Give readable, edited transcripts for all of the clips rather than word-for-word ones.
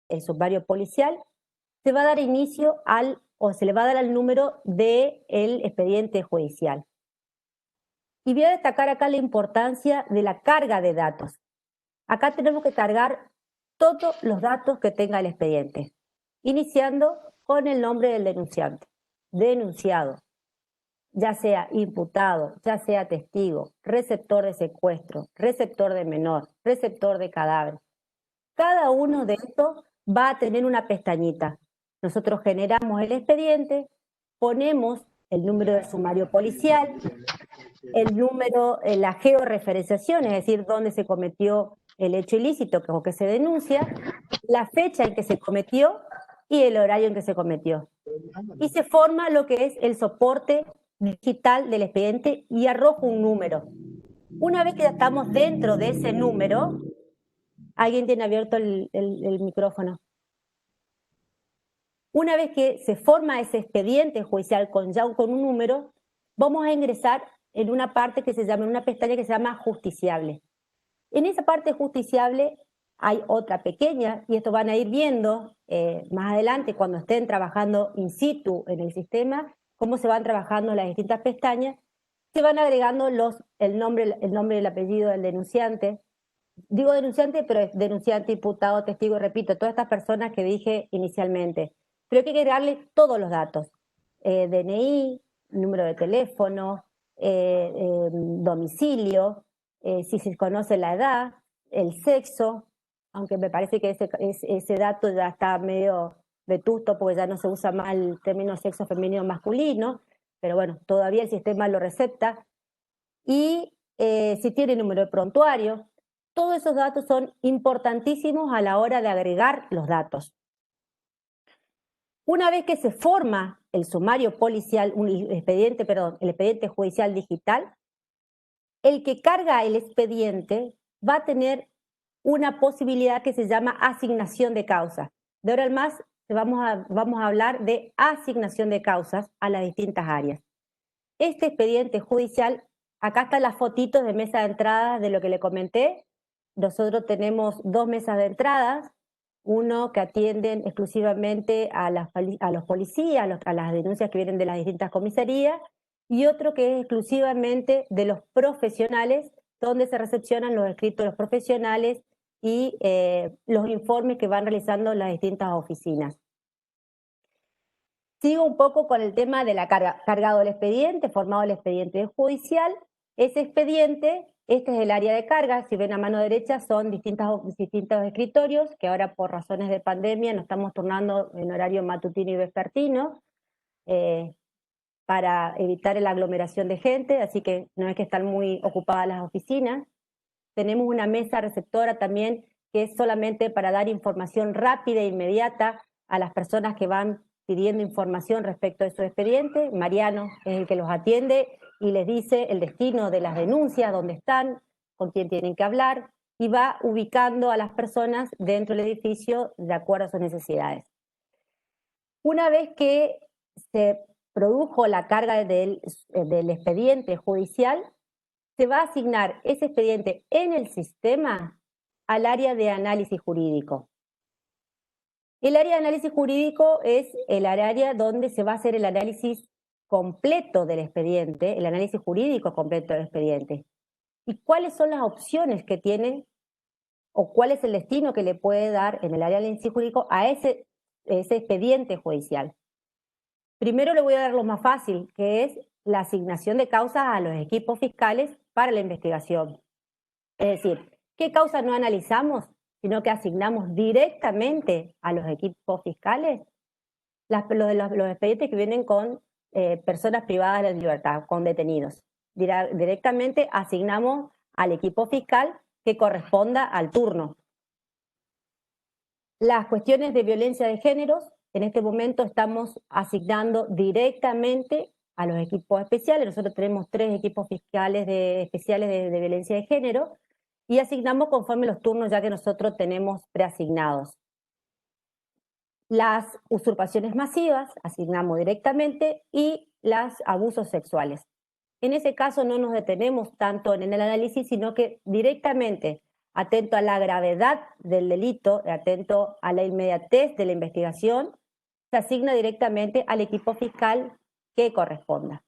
el sumario policial, se va a dar inicio o se le va a dar al número del expediente judicial. Y voy a destacar acá la importancia de la carga de datos. Acá tenemos que cargar todos los datos que tenga el expediente, iniciando con el nombre del denunciante, denunciado, ya sea imputado, ya sea testigo, receptor de secuestro, receptor de menor, receptor de cadáver. Cada uno de estos va a tener una pestañita. Nosotros generamos el expediente, ponemos el número del sumario policial, el número, la georreferenciación, es decir, dónde se cometió el hecho ilícito o que se denuncia, la fecha en que se cometió y el horario en que se cometió. Y se forma lo que es el soporte digital del expediente y arroja un número. Una vez que ya estamos dentro de ese número, alguien tiene abierto el micrófono. Una vez que se forma ese expediente judicial con un número, vamos a ingresar en una parte que se llama, en una pestaña que se llama justiciable. En esa parte justiciable hay otra pequeña, y esto van a ir viendo más adelante cuando estén trabajando in situ en el sistema, cómo se van trabajando las distintas pestañas, se van agregando el nombre y el apellido del denunciante. Digo denunciante, pero es denunciante, imputado, testigo, repito, todas estas personas que dije inicialmente. Pero hay que agregarle todos los datos, DNI, número de teléfono, domicilio, si se conoce la edad, el sexo, aunque me parece que ese dato ya está medio vetusto porque ya no se usa más el término sexo femenino masculino, pero bueno, todavía el sistema lo recepta. Y si tiene número de prontuario, todos esos datos son importantísimos a la hora de agregar los datos. Una vez que se forma el sumario policial, el expediente judicial digital, el que carga el expediente va a tener una posibilidad que se llama asignación de causas. De ahora en más vamos a hablar de asignación de causas a las distintas áreas. Este expediente judicial, acá están las fotitos de mesa de entradas de lo que le comenté. Nosotros tenemos 2 mesas de entradas, uno que atienden exclusivamente a los policías, a las denuncias que vienen de las distintas comisarías, y otro que es exclusivamente de los profesionales, donde se recepcionan los escritos de los profesionales y los informes que van realizando las distintas oficinas. Sigo un poco con el tema de la carga. Cargado el expediente, formado el expediente judicial, ese expediente, este es el área de carga, si ven a mano derecha son distintos escritorios, que ahora por razones de pandemia nos estamos turnando en horario matutino y vespertino, para evitar la aglomeración de gente, así que no es que están muy ocupadas las oficinas. Tenemos una mesa receptora también, que es solamente para dar información rápida e inmediata a las personas que van pidiendo información respecto de su expediente. Mariano es el que los atiende y les dice el destino de las denuncias, dónde están, con quién tienen que hablar, y va ubicando a las personas dentro del edificio de acuerdo a sus necesidades. Una vez que se produjo la carga del expediente judicial, se va a asignar ese expediente en el sistema al área de análisis jurídico. El área de análisis jurídico es el área donde se va a hacer el análisis completo del expediente, el análisis jurídico completo del expediente. ¿Y cuáles son las opciones que tiene o cuál es el destino que le puede dar en el área de análisis jurídico a ese expediente judicial? Primero le voy a dar lo más fácil, que es la asignación de causas a los equipos fiscales para la investigación. Es decir, ¿qué causas no analizamos, sino que asignamos directamente a los equipos fiscales? Los expedientes que vienen con personas privadas de la libertad, con detenidos. Directamente asignamos al equipo fiscal que corresponda al turno. Las cuestiones de violencia de géneros, en este momento estamos asignando directamente a los equipos especiales. Nosotros tenemos 3 equipos fiscales especiales de violencia de género y asignamos conforme los turnos ya que nosotros tenemos preasignados. Las usurpaciones masivas asignamos directamente y los abusos sexuales. En ese caso no nos detenemos tanto en el análisis, sino que directamente atento a la gravedad del delito, atento a la inmediatez de la investigación, se asigna directamente al equipo fiscal que corresponda.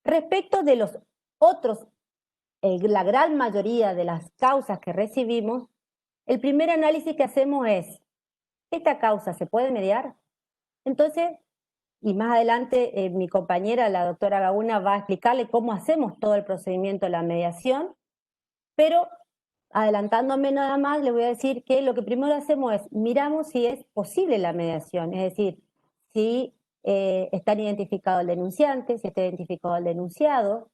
Respecto de los otros, la gran mayoría de las causas que recibimos, el primer análisis que hacemos es, ¿esta causa se puede mediar? Entonces, y más adelante mi compañera, la doctora Gauna, va a explicarle cómo hacemos todo el procedimiento de la mediación, pero adelantándome nada más, le voy a decir que lo que primero hacemos es, miramos si es posible la mediación, es decir, si están identificados el denunciante, si está identificado el denunciado,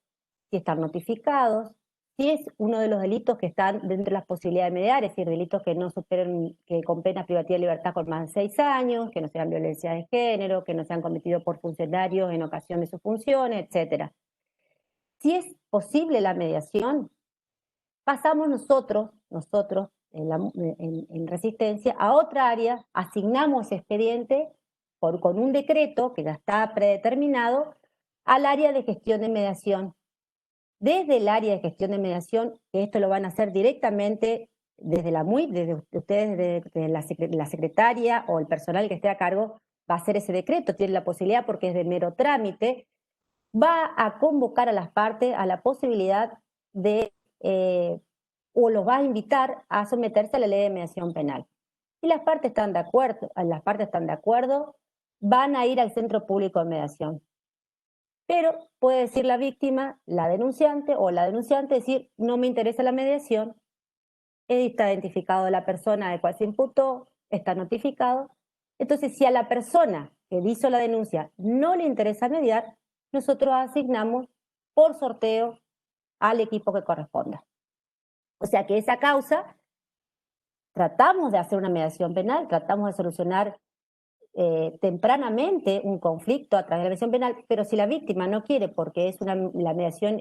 si están notificados, si es uno de los delitos que están dentro de las posibilidades de mediar, es decir, delitos que no superen, que con pena privativa de libertad por más de 6 años, que no sean violencia de género, que no sean cometidos por funcionarios en ocasión de sus funciones, etc. Si es posible la mediación, pasamos nosotros en Resistencia a otra área, asignamos ese expediente con un decreto que ya está predeterminado al área de gestión de mediación. Desde el área de gestión de mediación, que esto lo van a hacer directamente desde la MUI, desde ustedes, desde la secretaria o el personal que esté a cargo, va a hacer ese decreto, tiene la posibilidad porque es de mero trámite, va a convocar a las partes a la posibilidad de, o los va a invitar a someterse a la ley de mediación penal. Si las partes están de acuerdo, van a ir al centro público de mediación. Pero puede decir la víctima, la denunciante o la denunciante decir, no me interesa la mediación, está identificado la persona de cual se imputó, está notificado. Entonces, si a la persona que hizo la denuncia no le interesa mediar, nosotros asignamos por sorteo al equipo que corresponda. O sea que esa causa, tratamos de hacer una mediación penal, tratamos de solucionar tempranamente un conflicto a través de la mediación penal, pero si la víctima no quiere, porque la mediación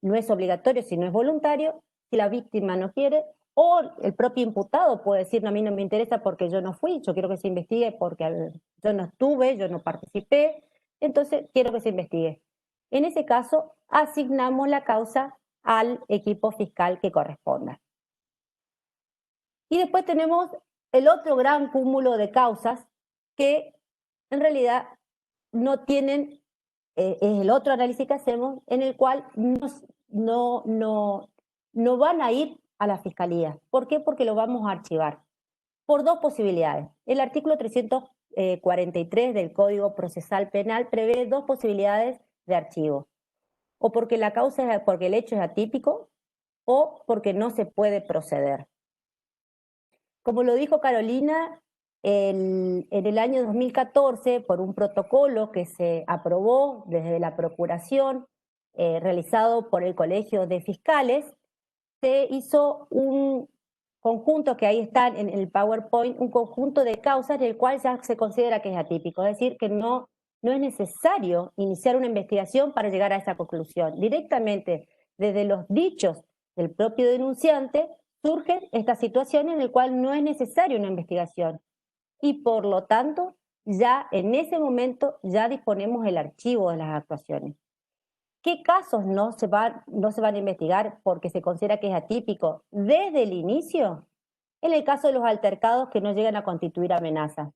no es obligatorio, sino es voluntario, si la víctima no quiere, o el propio imputado puede decir, no, a mí no me interesa porque yo no fui, yo quiero que se investigue porque yo no estuve, yo no participé, entonces quiero que se investigue. En ese caso, asignamos la causa al equipo fiscal que corresponda. Y después tenemos el otro gran cúmulo de causas que en realidad no tienen, es el otro análisis que hacemos, en el cual no van a ir a la fiscalía. ¿Por qué? Porque lo vamos a archivar. Por dos posibilidades. El artículo 343 del Código Procesal Penal prevé dos posibilidades de archivo. O porque porque el hecho es atípico, o porque no se puede proceder. Como lo dijo Carolina, en el año 2014, por un protocolo que se aprobó desde la Procuración, realizado por el Colegio de Fiscales, se hizo un conjunto que ahí está en el PowerPoint, un conjunto de causas en el cual ya se considera que es atípico, es decir, que no es necesario iniciar una investigación para llegar a esa conclusión. Directamente, desde los dichos del propio denunciante, surgen estas situaciones en las cuales no es necesaria una investigación y por lo tanto ya en ese momento ya disponemos el archivo de las actuaciones. ¿Qué casos no se van a investigar porque se considera que es atípico desde el inicio? En el caso de los altercados que no llegan a constituir amenaza.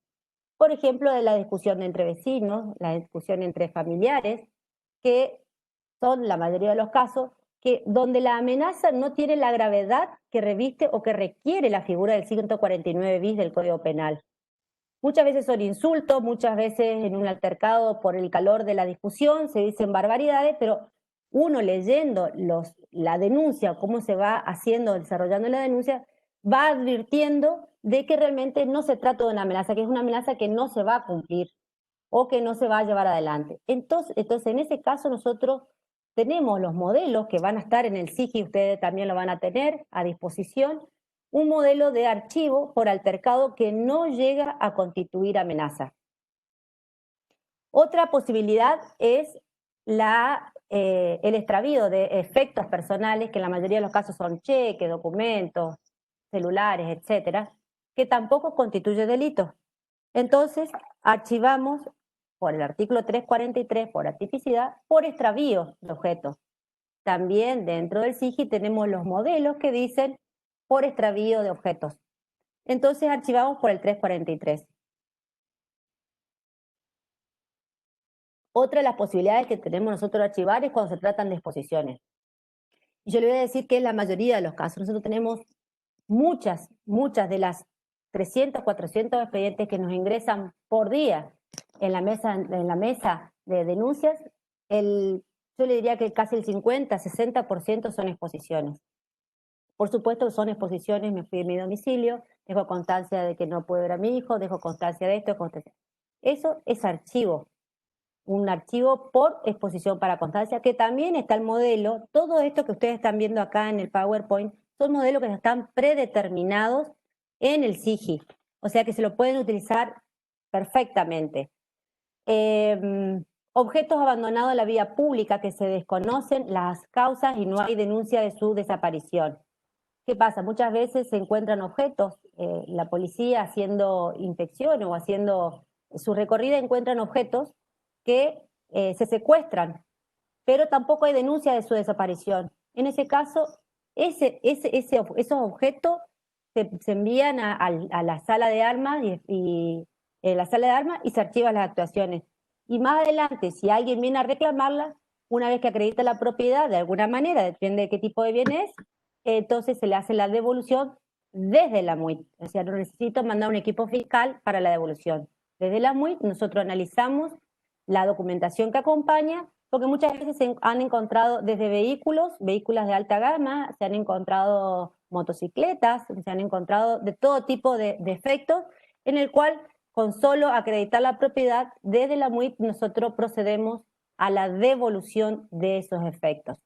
Por ejemplo, de la discusión entre vecinos, la discusión entre familiares, que son la mayoría de los casos donde la amenaza no tiene la gravedad que reviste o que requiere la figura del 149 bis del Código Penal. Muchas veces son insultos, muchas veces en un altercado por el calor de la discusión se dicen barbaridades, pero uno leyendo la denuncia, cómo se va haciendo, desarrollando la denuncia, va advirtiendo de que realmente no se trata de una amenaza, que es una amenaza que no se va a cumplir o que no se va a llevar adelante. Entonces en ese caso nosotros tenemos los modelos que van a estar en el SIGI, ustedes también lo van a tener a disposición, un modelo de archivo por altercado que no llega a constituir amenaza. Otra posibilidad es el extravío de efectos personales, que en la mayoría de los casos son cheques, documentos, celulares, etcétera, que tampoco constituye delito. Entonces, archivamos por el artículo 343, por atipicidad, por extravío de objetos. También dentro del SIGI tenemos los modelos que dicen por extravío de objetos. Entonces archivamos por el 343. Otra de las posibilidades que tenemos nosotros de archivar es cuando se tratan de exposiciones. Y yo le voy a decir que en la mayoría de los casos nosotros tenemos muchas de las 300, 400 expedientes que nos ingresan por día en la mesa de denuncias. Yo le diría que casi el 50, 60% son exposiciones. Por supuesto son exposiciones, me fui de mi domicilio, dejo constancia de que no puedo ver a mi hijo, dejo constancia de esto, constancia. Eso es archivo. Un archivo por exposición para constancia, que también está el modelo. Todo esto que ustedes están viendo acá en el PowerPoint son modelos que están predeterminados en el SIGI, o sea que se lo pueden utilizar perfectamente. Objetos abandonados en la vía pública que se desconocen las causas y no hay denuncia de su desaparición. ¿Qué pasa? Muchas veces se encuentran objetos, la policía haciendo inspección o haciendo su recorrida encuentran objetos que se secuestran, pero tampoco hay denuncia de su desaparición. En ese caso, esos objetos se envían a la sala de armas y se archivan las actuaciones. Y más adelante, si alguien viene a reclamarla, una vez que acredita la propiedad de alguna manera, depende de qué tipo de bien es, entonces se le hace la devolución desde la MUIT. O sea, no necesito mandar un equipo fiscal para la devolución. Desde la MUIT nosotros analizamos la documentación que acompaña, porque muchas veces se han encontrado desde vehículos de alta gama, se han encontrado motocicletas, se han encontrado de todo tipo de efectos, en el cual con solo acreditar la propiedad, desde la MUIT nosotros procedemos a la devolución de esos efectos.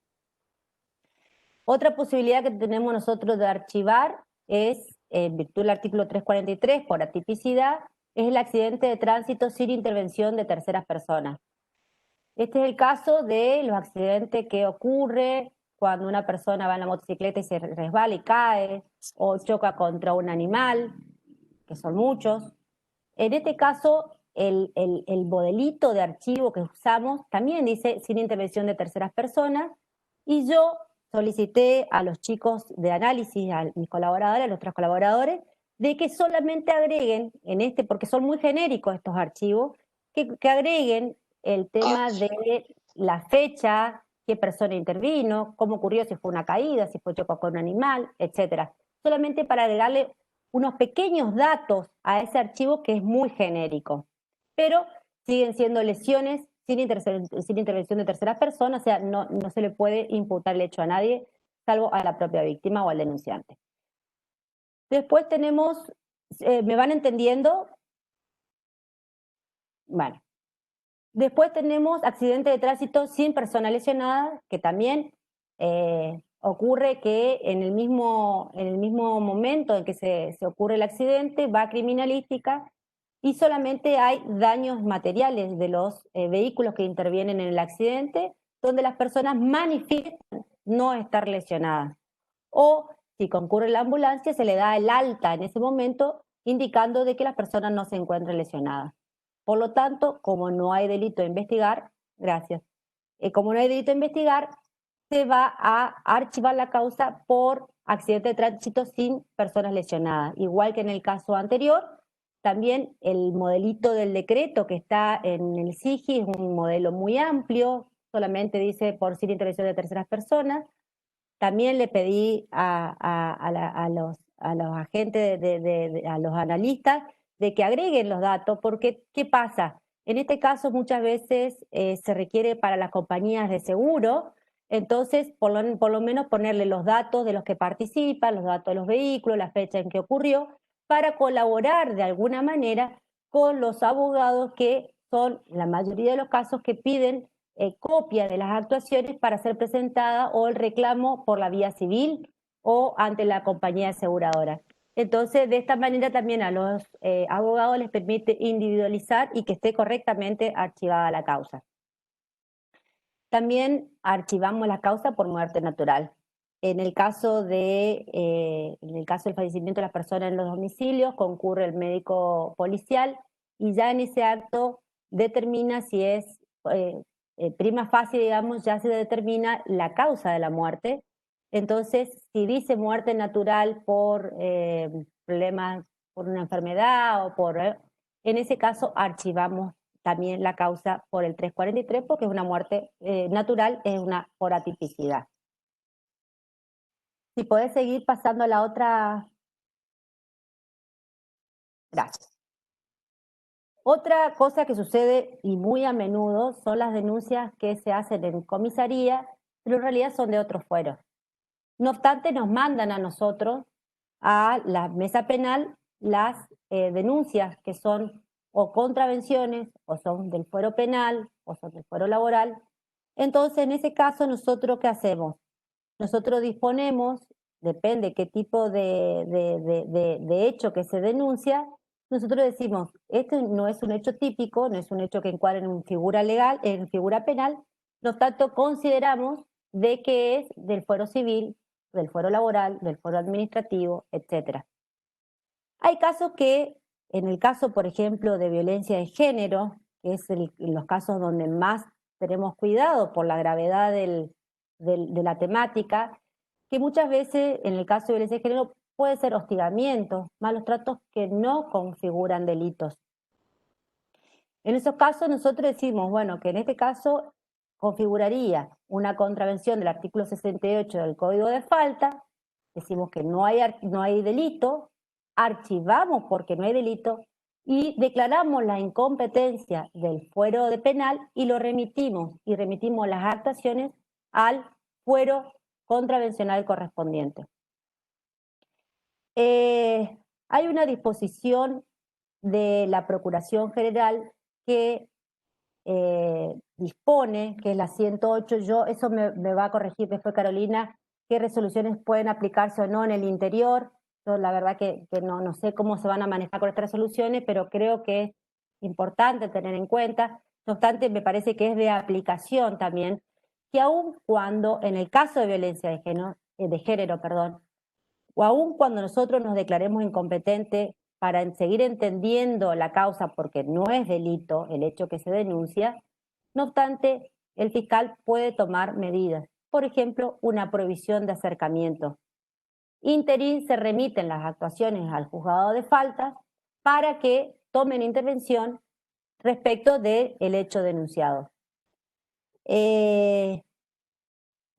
Otra posibilidad que tenemos nosotros de archivar es, en virtud del artículo 343, por atipicidad, es el accidente de tránsito sin intervención de terceras personas. Este es el caso de los accidentes que ocurre cuando una persona va en la motocicleta y se resbala y cae, o choca contra un animal, que son muchos. En este caso, el modelito de archivo que usamos también dice sin intervención de terceras personas, y yo solicité a los chicos de análisis, a mis colaboradores, a nuestros colaboradores, de que solamente agreguen porque son muy genéricos estos archivos, que agreguen el tema de la fecha, qué persona intervino, cómo ocurrió, si fue una caída, si fue choque con un animal, etcétera. Solamente para agregarle unos pequeños datos a ese archivo que es muy genérico. Pero siguen siendo lesiones sin intervención de terceras personas, o sea, no se le puede imputar el hecho a nadie, salvo a la propia víctima o al denunciante. Después tenemos, ¿me van entendiendo? Bueno. Después tenemos accidente de tránsito sin persona lesionada, que también ocurre que en el mismo momento en que se ocurre el accidente, va a criminalística y solamente hay daños materiales de los vehículos que intervienen en el accidente, donde las personas manifiestan no estar lesionadas. O si concurre la ambulancia, se le da el alta en ese momento, indicando de que las personas no se encuentran lesionadas. Por lo tanto, como no hay delito a investigar, gracias, como no hay delito a investigar, se va a archivar la causa por accidente de tránsito sin personas lesionadas. Igual que en el caso anterior, también el modelito del decreto que está en el SIGI es un modelo muy amplio, solamente dice por sin intervención de terceras personas. También le pedí a los agentes, a los analistas, de que agreguen los datos, porque ¿qué pasa? En este caso muchas veces se requiere para las compañías de seguro, entonces por lo menos ponerle los datos de los que participan, los datos de los vehículos, la fecha en que ocurrió, para colaborar de alguna manera con los abogados que son la mayoría de los casos que piden copia de las actuaciones para ser presentada o el reclamo por la vía civil o ante la compañía aseguradora. Entonces, de esta manera también a los abogados les permite individualizar y que esté correctamente archivada la causa. También archivamos la causa por muerte natural. En el caso del fallecimiento de las personas en los domicilios, concurre el médico policial y ya en ese acto determina si es prima facie, digamos, ya se determina la causa de la muerte. Entonces, Si dice muerte natural por problemas, por una enfermedad o por... en ese caso archivamos también la causa por el 343 porque es una muerte natural, es una por atipicidad. Si podés seguir pasando a la otra... Gracias. Otra cosa que sucede y muy a menudo son las denuncias que se hacen en comisaría, pero en realidad son de otros fueros. No obstante, nos mandan a nosotros, a la mesa penal, las denuncias que son o contravenciones, o son del fuero penal, o son del fuero laboral. Entonces, en ese caso, ¿nosotros qué hacemos? Nosotros disponemos, depende qué tipo de hecho que se denuncia, nosotros decimos, este no es un hecho típico, no es un hecho que encuadre en figura legal, en figura penal, no tanto consideramos de que es del fuero civil, del fuero laboral, del fuero administrativo, etc. Hay casos que, en el caso, por ejemplo, de violencia de género, que es los casos donde más tenemos cuidado por la gravedad de la temática, que muchas veces, en el caso de violencia de género, puede ser hostigamiento, malos tratos que no configuran delitos. En esos casos nosotros decimos, bueno, que en este caso configuraría una contravención del artículo 68 del Código de Falta, decimos que no hay delito, archivamos porque no hay delito y declaramos la incompetencia del fuero de penal y lo remitimos, y remitimos las actuaciones al fuero contravencional correspondiente. Hay una disposición de la Procuración General que dispone, que es la 108, eso me va a corregir después Carolina, qué resoluciones pueden aplicarse o no en el interior. Yo la verdad que no sé cómo se van a manejar con estas resoluciones, pero creo que es importante tener en cuenta. No obstante, me parece que es de aplicación también, que aun cuando, en el caso de violencia de género, o aun cuando nosotros nos declaremos incompetentes para seguir entendiendo la causa porque no es delito el hecho que se denuncia, no obstante, el fiscal puede tomar medidas. Por ejemplo, una prohibición de acercamiento. Interín se remiten las actuaciones al juzgado de faltas para que tomen intervención respecto del hecho denunciado.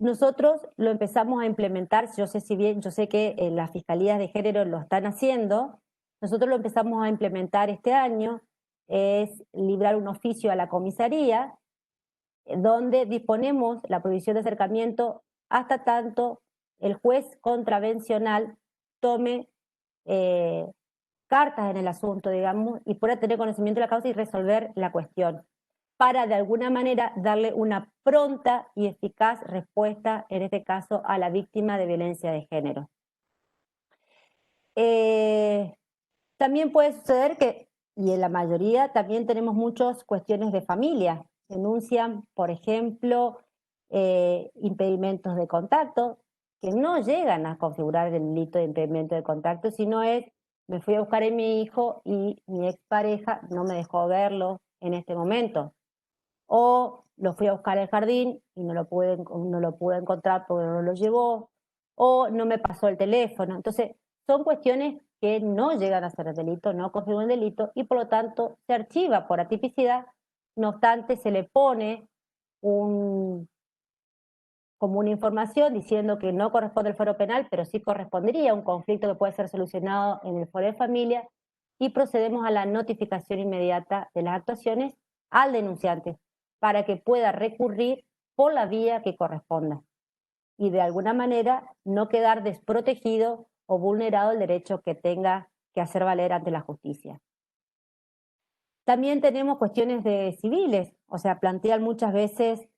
Nosotros lo empezamos a implementar, yo sé que las fiscalías de género lo están haciendo, nosotros lo empezamos a implementar este año, es librar un oficio a la comisaría, donde disponemos la prohibición de acercamiento hasta tanto el juez contravencional tome cartas en el asunto, digamos, y pueda tener conocimiento de la causa y resolver la cuestión, para de alguna manera darle una pronta y eficaz respuesta, en este caso, a la víctima de violencia de género. También puede suceder que, y en la mayoría, también tenemos muchas cuestiones de familia. Denuncian, por ejemplo, impedimentos de contacto, que no llegan a configurar el delito de impedimento de contacto, sino es, me fui a buscar a mi hijo y mi expareja no me dejó verlo en este momento. O lo fui a buscar al jardín y no lo pude encontrar porque no lo llevó, o no me pasó el teléfono. Entonces, son cuestiones que no llegan a ser delito, no configuran delito, y por lo tanto se archiva por atipicidad, no obstante se le pone como una información diciendo que no corresponde al fuero penal, pero sí correspondería a un conflicto que puede ser solucionado en el fuero de familia, y procedemos a la notificación inmediata de las actuaciones al denunciante, para que pueda recurrir por la vía que corresponda y de alguna manera no quedar desprotegido o vulnerado el derecho que tenga que hacer valer ante la justicia. También tenemos cuestiones de civiles, o sea, plantean muchas veces,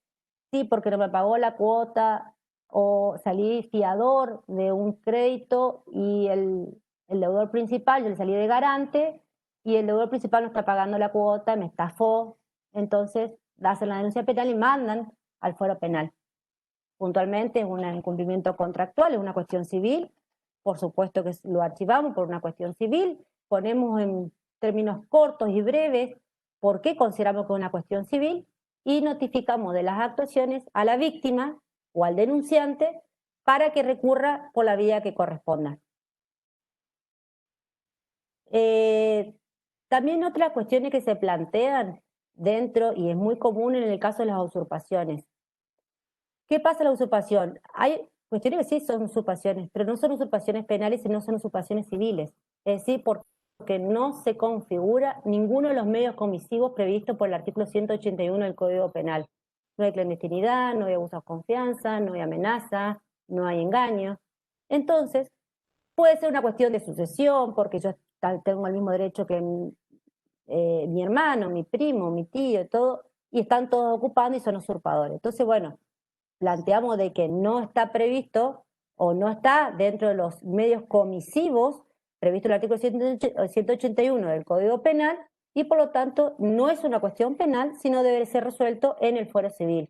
sí, porque no me pagó la cuota, o salí fiador de un crédito y el deudor principal, yo le salí de garante, y el deudor principal no está pagando la cuota, me estafó, entonces hacen la denuncia penal y mandan al fuero penal. Puntualmente es un incumplimiento contractual, es una cuestión civil, por supuesto que lo archivamos por una cuestión civil, ponemos en términos cortos y breves por qué consideramos que es una cuestión civil y notificamos de las actuaciones a la víctima o al denunciante para que recurra por la vía que corresponda. También otras cuestiones que se plantean dentro, y es muy común en el caso de las usurpaciones. ¿Qué pasa en la usurpación? Hay cuestiones que sí son usurpaciones, pero no son usurpaciones penales, sino son usurpaciones civiles. Es decir, porque no se configura ninguno de los medios comisivos previstos por el artículo 181 del Código Penal. No hay clandestinidad, no hay abuso de confianza, no hay amenaza, no hay engaño. Entonces, puede ser una cuestión de sucesión, porque yo tengo el mismo derecho que mi hermano, mi primo, mi tío, todo, y están todos ocupando y son usurpadores. Entonces, bueno, planteamos de que no está previsto o no está dentro de los medios comisivos previsto en el artículo 181 del Código Penal, y por lo tanto no es una cuestión penal, sino debe ser resuelto en el fuero civil.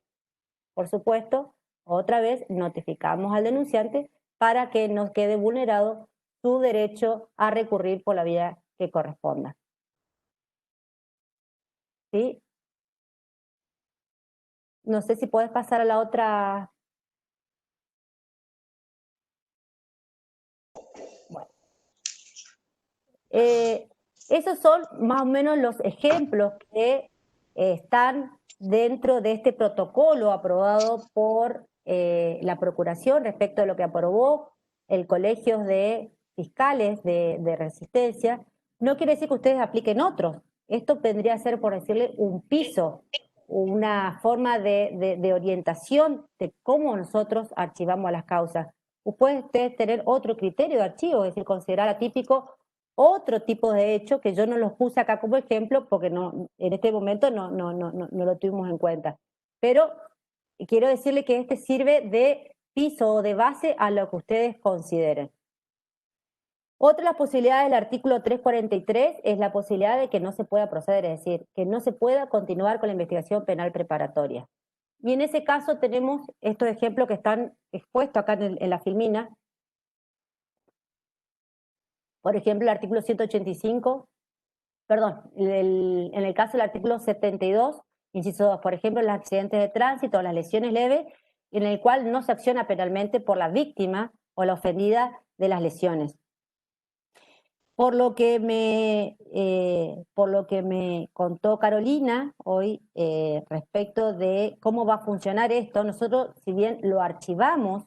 Por supuesto, otra vez notificamos al denunciante para que no quede vulnerado su derecho a recurrir por la vía que corresponda. ¿Sí? No sé si puedes pasar a la otra. Bueno. Esos son más o menos los ejemplos que están dentro de este protocolo aprobado por la Procuración respecto de lo que aprobó el Colegio de Fiscales de Resistencia. No quiere decir que ustedes apliquen otros. Esto vendría a ser, por decirle, un piso, una forma de orientación de cómo nosotros archivamos las causas. Pueden ustedes tener otro criterio de archivo, es decir, considerar atípico otro tipo de hecho que yo no los puse acá como ejemplo porque no, en este momento no lo tuvimos en cuenta. Pero quiero decirle que este sirve de piso o de base a lo que ustedes consideren. Otra de las posibilidades del artículo 343 es la posibilidad de que no se pueda proceder, es decir, que no se pueda continuar con la investigación penal preparatoria. Y en ese caso tenemos estos ejemplos que están expuestos acá en la filmina. Por ejemplo, el artículo 185, perdón, en el caso del artículo 72, inciso 2, por ejemplo, los accidentes de tránsito o las lesiones leves, en el cual no se acciona penalmente por la víctima o la ofendida de las lesiones. Por lo que me contó Carolina hoy respecto de cómo va a funcionar esto, nosotros, si bien lo archivamos,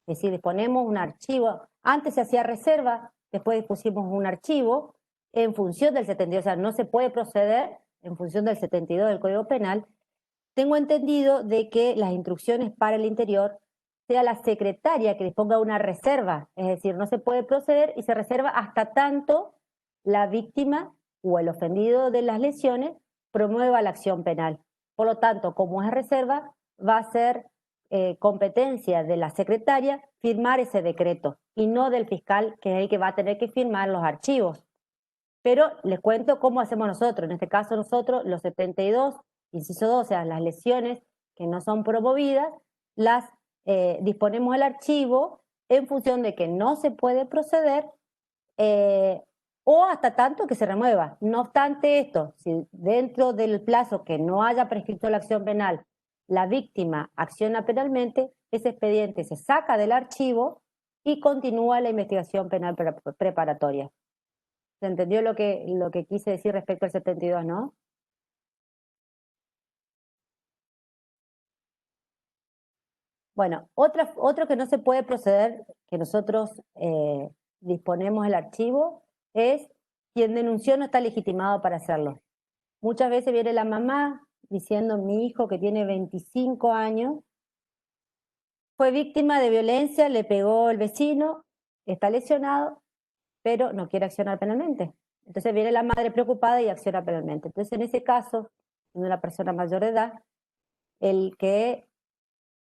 es decir, disponemos un archivo, antes se hacía reserva, después pusimos un archivo en función del 72, o sea, no se puede proceder en función del 72 del Código Penal. Tengo entendido de que las instrucciones para el interior sea la secretaria que disponga una reserva, es decir, no se puede proceder y se reserva hasta tanto la víctima o el ofendido de las lesiones promueva la acción penal. Por lo tanto, como es reserva, va a ser competencia de la secretaria firmar ese decreto y no del fiscal, que es el que va a tener que firmar los archivos. Pero les cuento cómo hacemos nosotros. En este caso nosotros, los 72, inciso 2, o sea, las lesiones que no son promovidas, las disponemos el archivo en función de que no se puede proceder o hasta tanto que se remueva. No obstante esto, si dentro del plazo que no haya prescrito la acción penal, la víctima acciona penalmente, ese expediente se saca del archivo y continúa la investigación penal preparatoria. ¿Se entendió lo que quise decir respecto al 72, no? Bueno, otro que no se puede proceder, que nosotros disponemos el archivo, es quien denunció no está legitimado para hacerlo. Muchas veces viene la mamá diciendo, mi hijo que tiene 25 años, fue víctima de violencia, le pegó el vecino, está lesionado, pero no quiere accionar penalmente. Entonces viene la madre preocupada y acciona penalmente. Entonces en ese caso, siendo una persona mayor de edad, el que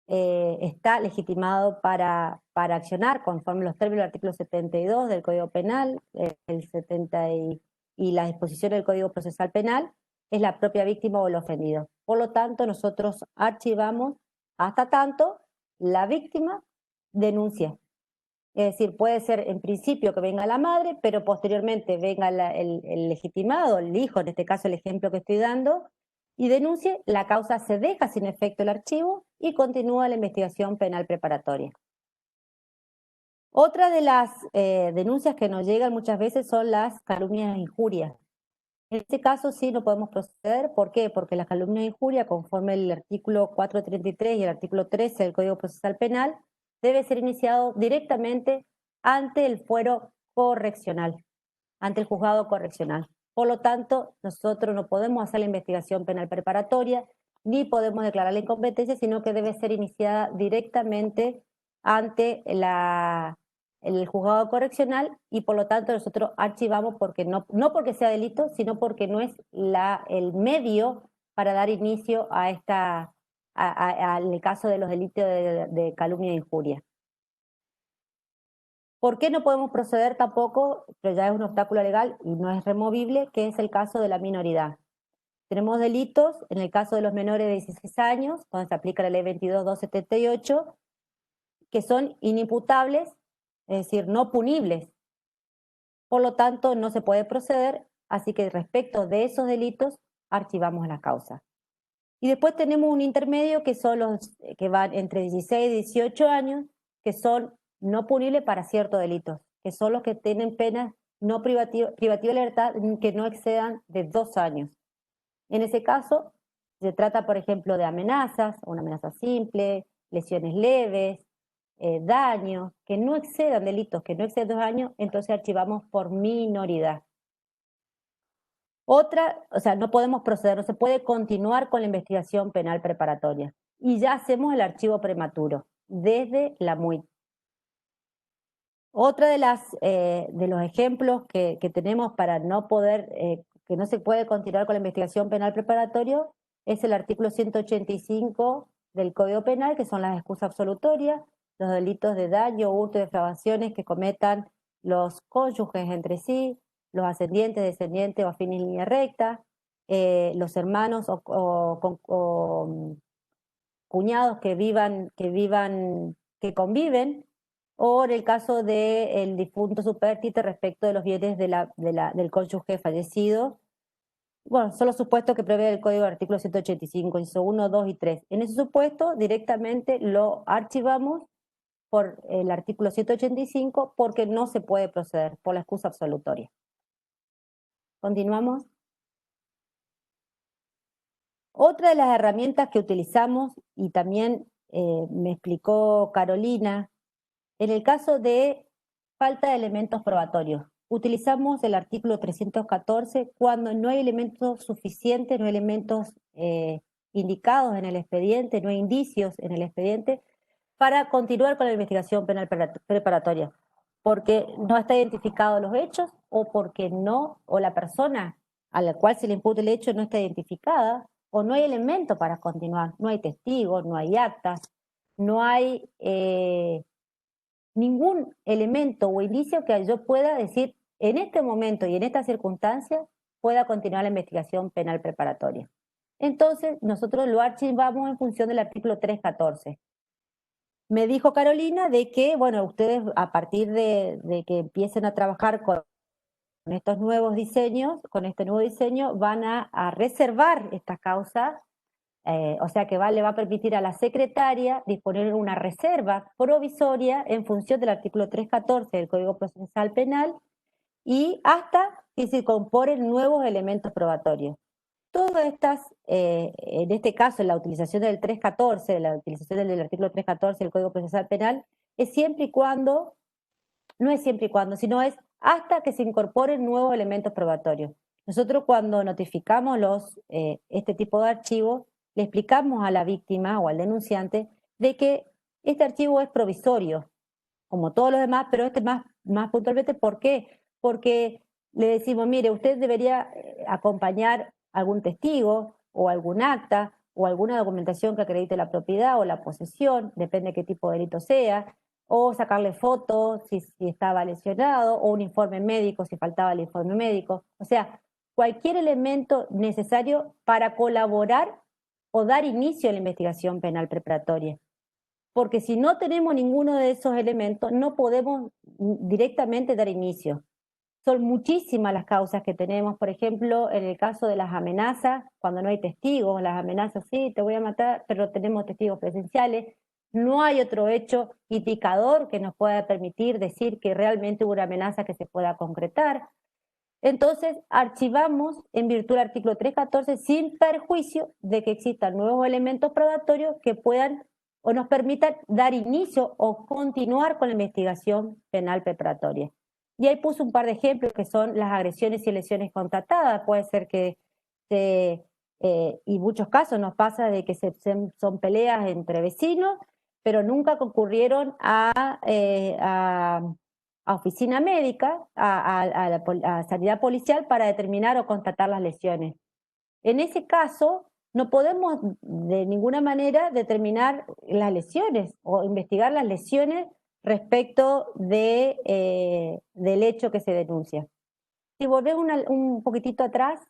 está legitimado para accionar conforme los términos del artículo 72 del Código Penal, el 70 y las disposiciones del Código Procesal Penal, es la propia víctima o el ofendido. Por lo tanto, nosotros archivamos hasta tanto la víctima denuncia. Es decir, puede ser en principio que venga la madre, pero posteriormente venga el legitimado, el hijo, en este caso el ejemplo que estoy dando, y denuncie, la causa se deja sin efecto el archivo y continúa la investigación penal preparatoria. Otra de las denuncias que nos llegan muchas veces son las calumnias e injurias. En este caso sí no podemos proceder. ¿Por qué? Porque la calumnia e injuria, conforme el artículo 433 y el artículo 13 del Código Procesal Penal, debe ser iniciado directamente ante el fuero correccional, ante el juzgado correccional. Por lo tanto, nosotros no podemos hacer la investigación penal preparatoria, ni podemos declarar la incompetencia, sino que debe ser iniciada directamente ante el juzgado correccional, y por lo tanto nosotros archivamos porque no porque sea delito, sino porque no es el medio para dar inicio a en el caso de los delitos de calumnia e injuria. ¿Por qué no podemos proceder tampoco? Pero ya es un obstáculo legal y no es removible, que es el caso de la minoridad. Tenemos delitos, en el caso de los menores de 16 años, donde se aplica la ley 22.278, que son inimputables, es decir, no punibles. Por lo tanto, no se puede proceder, así que respecto de esos delitos, archivamos la causa. Y después tenemos un intermedio, que son los que van entre 16 y 18 años, que son no punibles para ciertos delitos, que son los que tienen penas no privativa de libertad que no excedan de 2 años. En ese caso, se trata, por ejemplo, de amenazas, una amenaza simple, lesiones leves, daños, que no excedan delitos, que no excedan 2 años, entonces archivamos por minoridad. Otra, o sea, no podemos proceder, no se puede continuar con la investigación penal preparatoria. Y ya hacemos el archivo prematuro, desde la MUIT. Otra de los ejemplos que tenemos para no poder, que no se puede continuar con la investigación penal preparatoria, es el artículo 185 del Código Penal, que son las excusas absolutorias, los delitos de daño, hurto y defraudaciones que cometan los cónyuges entre sí, los ascendientes, descendientes o afines en línea recta, los hermanos o cuñados que conviven, o en el caso del difunto supérstite respecto de los bienes del cónyuge fallecido. Bueno, son los supuestos que prevé el Código del artículo 185, inciso 1, 2 y 3. En ese supuesto, directamente lo archivamos por el artículo 185 porque no se puede proceder por la excusa absolutoria. Continuamos. Otra de las herramientas que utilizamos, y también me explicó Carolina, en el caso de falta de elementos probatorios, utilizamos el artículo 314 cuando no hay elementos suficientes, no hay elementos indicados en el expediente, no hay indicios en el expediente para continuar con la investigación penal preparatoria, porque no está identificado los hechos o porque o la persona a la cual se le imputa el hecho no está identificada, o no hay elemento para continuar, no hay testigos, no hay actas, no hay ningún elemento o indicio que yo pueda decir en este momento y en estas circunstancias pueda continuar la investigación penal preparatoria. Entonces, nosotros lo archivamos en función del artículo 314. Me dijo Carolina de que, bueno, ustedes a partir de que empiecen a trabajar con estos nuevos diseños, con este nuevo diseño, van a reservar esta causa, o sea que le va a permitir a la secretaria disponer una reserva provisoria en función del artículo 314 del Código Procesal Penal y hasta que se incorporen nuevos elementos probatorios. Todas estas, en este caso, la utilización del 314, la utilización del artículo 314 del Código Procesal Penal, es siempre y cuando, no es siempre y cuando, sino es hasta que se incorporen nuevos elementos probatorios. Nosotros cuando notificamos este tipo de archivos, le explicamos a la víctima o al denunciante de que este archivo es provisorio, como todos los demás, pero este más puntualmente, ¿por qué? Porque le decimos, mire, usted debería acompañar algún testigo o algún acta o alguna documentación que acredite la propiedad o la posesión, depende de qué tipo de delito sea, o sacarle fotos si estaba lesionado, o un informe médico si faltaba el informe médico. O sea, cualquier elemento necesario para colaborar o dar inicio a la investigación penal preparatoria. Porque si no tenemos ninguno de esos elementos, no podemos directamente dar inicio. Son muchísimas las causas que tenemos, por ejemplo, en el caso de las amenazas, cuando no hay testigos, las amenazas, sí, te voy a matar, pero tenemos testigos presenciales, no hay otro hecho indicador que nos pueda permitir decir que realmente hubo una amenaza que se pueda concretar. Entonces, archivamos en virtud del artículo 314 sin perjuicio de que existan nuevos elementos probatorios que puedan o nos permitan dar inicio o continuar con la investigación penal preparatoria. Y ahí puse un par de ejemplos que son las agresiones y lesiones constatadas. Puede ser que y muchos casos nos pasa de que son peleas entre vecinos, pero nunca concurrieron a oficina médica, a sanidad policial para determinar o constatar las lesiones. En ese caso, no podemos de ninguna manera determinar las lesiones o investigar las lesiones respecto del hecho que se denuncia. Si volvemos un poquitito atrás,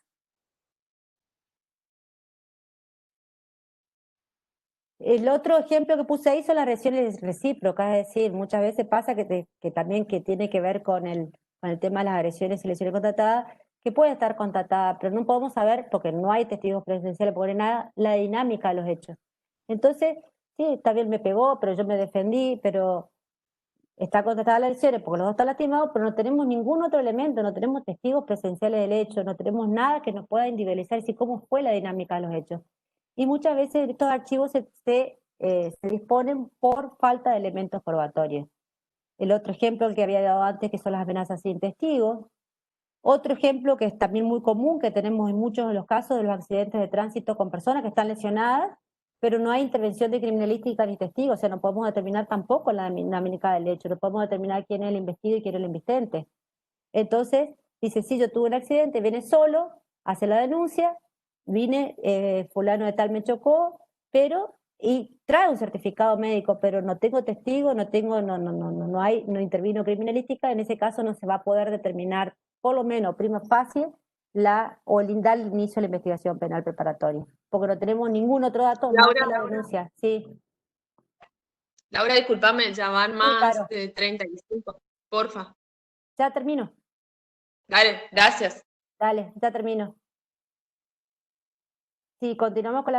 el otro ejemplo que puse ahí son las agresiones recíprocas, es decir, muchas veces pasa que también que tiene que ver con el tema de las agresiones y lesiones constatadas, que puede estar constatada, pero no podemos saber, porque no hay testigos presenciales, porque nada, la dinámica de los hechos. Entonces, sí, también me pegó, pero yo me defendí, pero está constatada las lesiones porque los dos están lastimados, pero no tenemos ningún otro elemento, no tenemos testigos presenciales del hecho, no tenemos nada que nos pueda individualizar y decir cómo fue la dinámica de los hechos. Y muchas veces estos archivos se disponen por falta de elementos probatorios. El otro ejemplo, el que había dado antes, que son las amenazas sin testigos. Otro ejemplo que es también muy común, que tenemos en muchos de los casos de los accidentes de tránsito con personas que están lesionadas, pero no hay intervención de criminalística ni testigos, o sea, no podemos determinar tampoco la dinámica del hecho, no podemos determinar quién es el investido y quién es el invitente. Entonces, dice, sí, yo tuve un accidente, viene solo, hace la denuncia, vine, fulano de tal me chocó, pero, y trae un certificado médico, pero no tengo testigo, no intervino criminalística, en ese caso no se va a poder determinar, por lo menos prima facie, o lindar el inicio de la investigación penal preparatoria, porque no tenemos ningún otro dato más que la denuncia. Sí. Laura, discúlpame, ya van Sí, más Caro. de 35, porfa. Ya termino. Dale, gracias. Dale, ya termino. Sí, continuamos con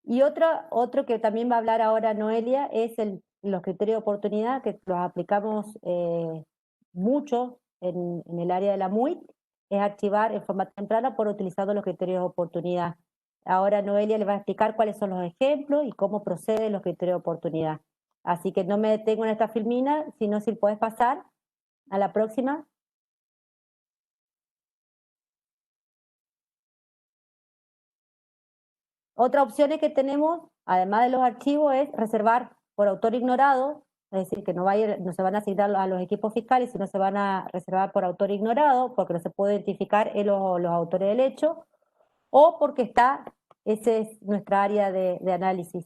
Y otro que también va a hablar ahora Noelia es los criterios de oportunidad, que los aplicamos mucho en el área de la MUIT, es archivar en forma temprana por utilizando los criterios de oportunidad. Ahora Noelia le va a explicar cuáles son los ejemplos y cómo proceden los criterios de oportunidad. Así que no me detengo en esta filmina, sino si puedes pasar a la próxima. Otra opción que tenemos, además de los archivos, es reservar por autor ignorado, es decir, que no se van a asignar a los equipos fiscales, sino se van a reservar por autor ignorado, porque no se puede identificar los autores del hecho, o porque esa es nuestra área de análisis,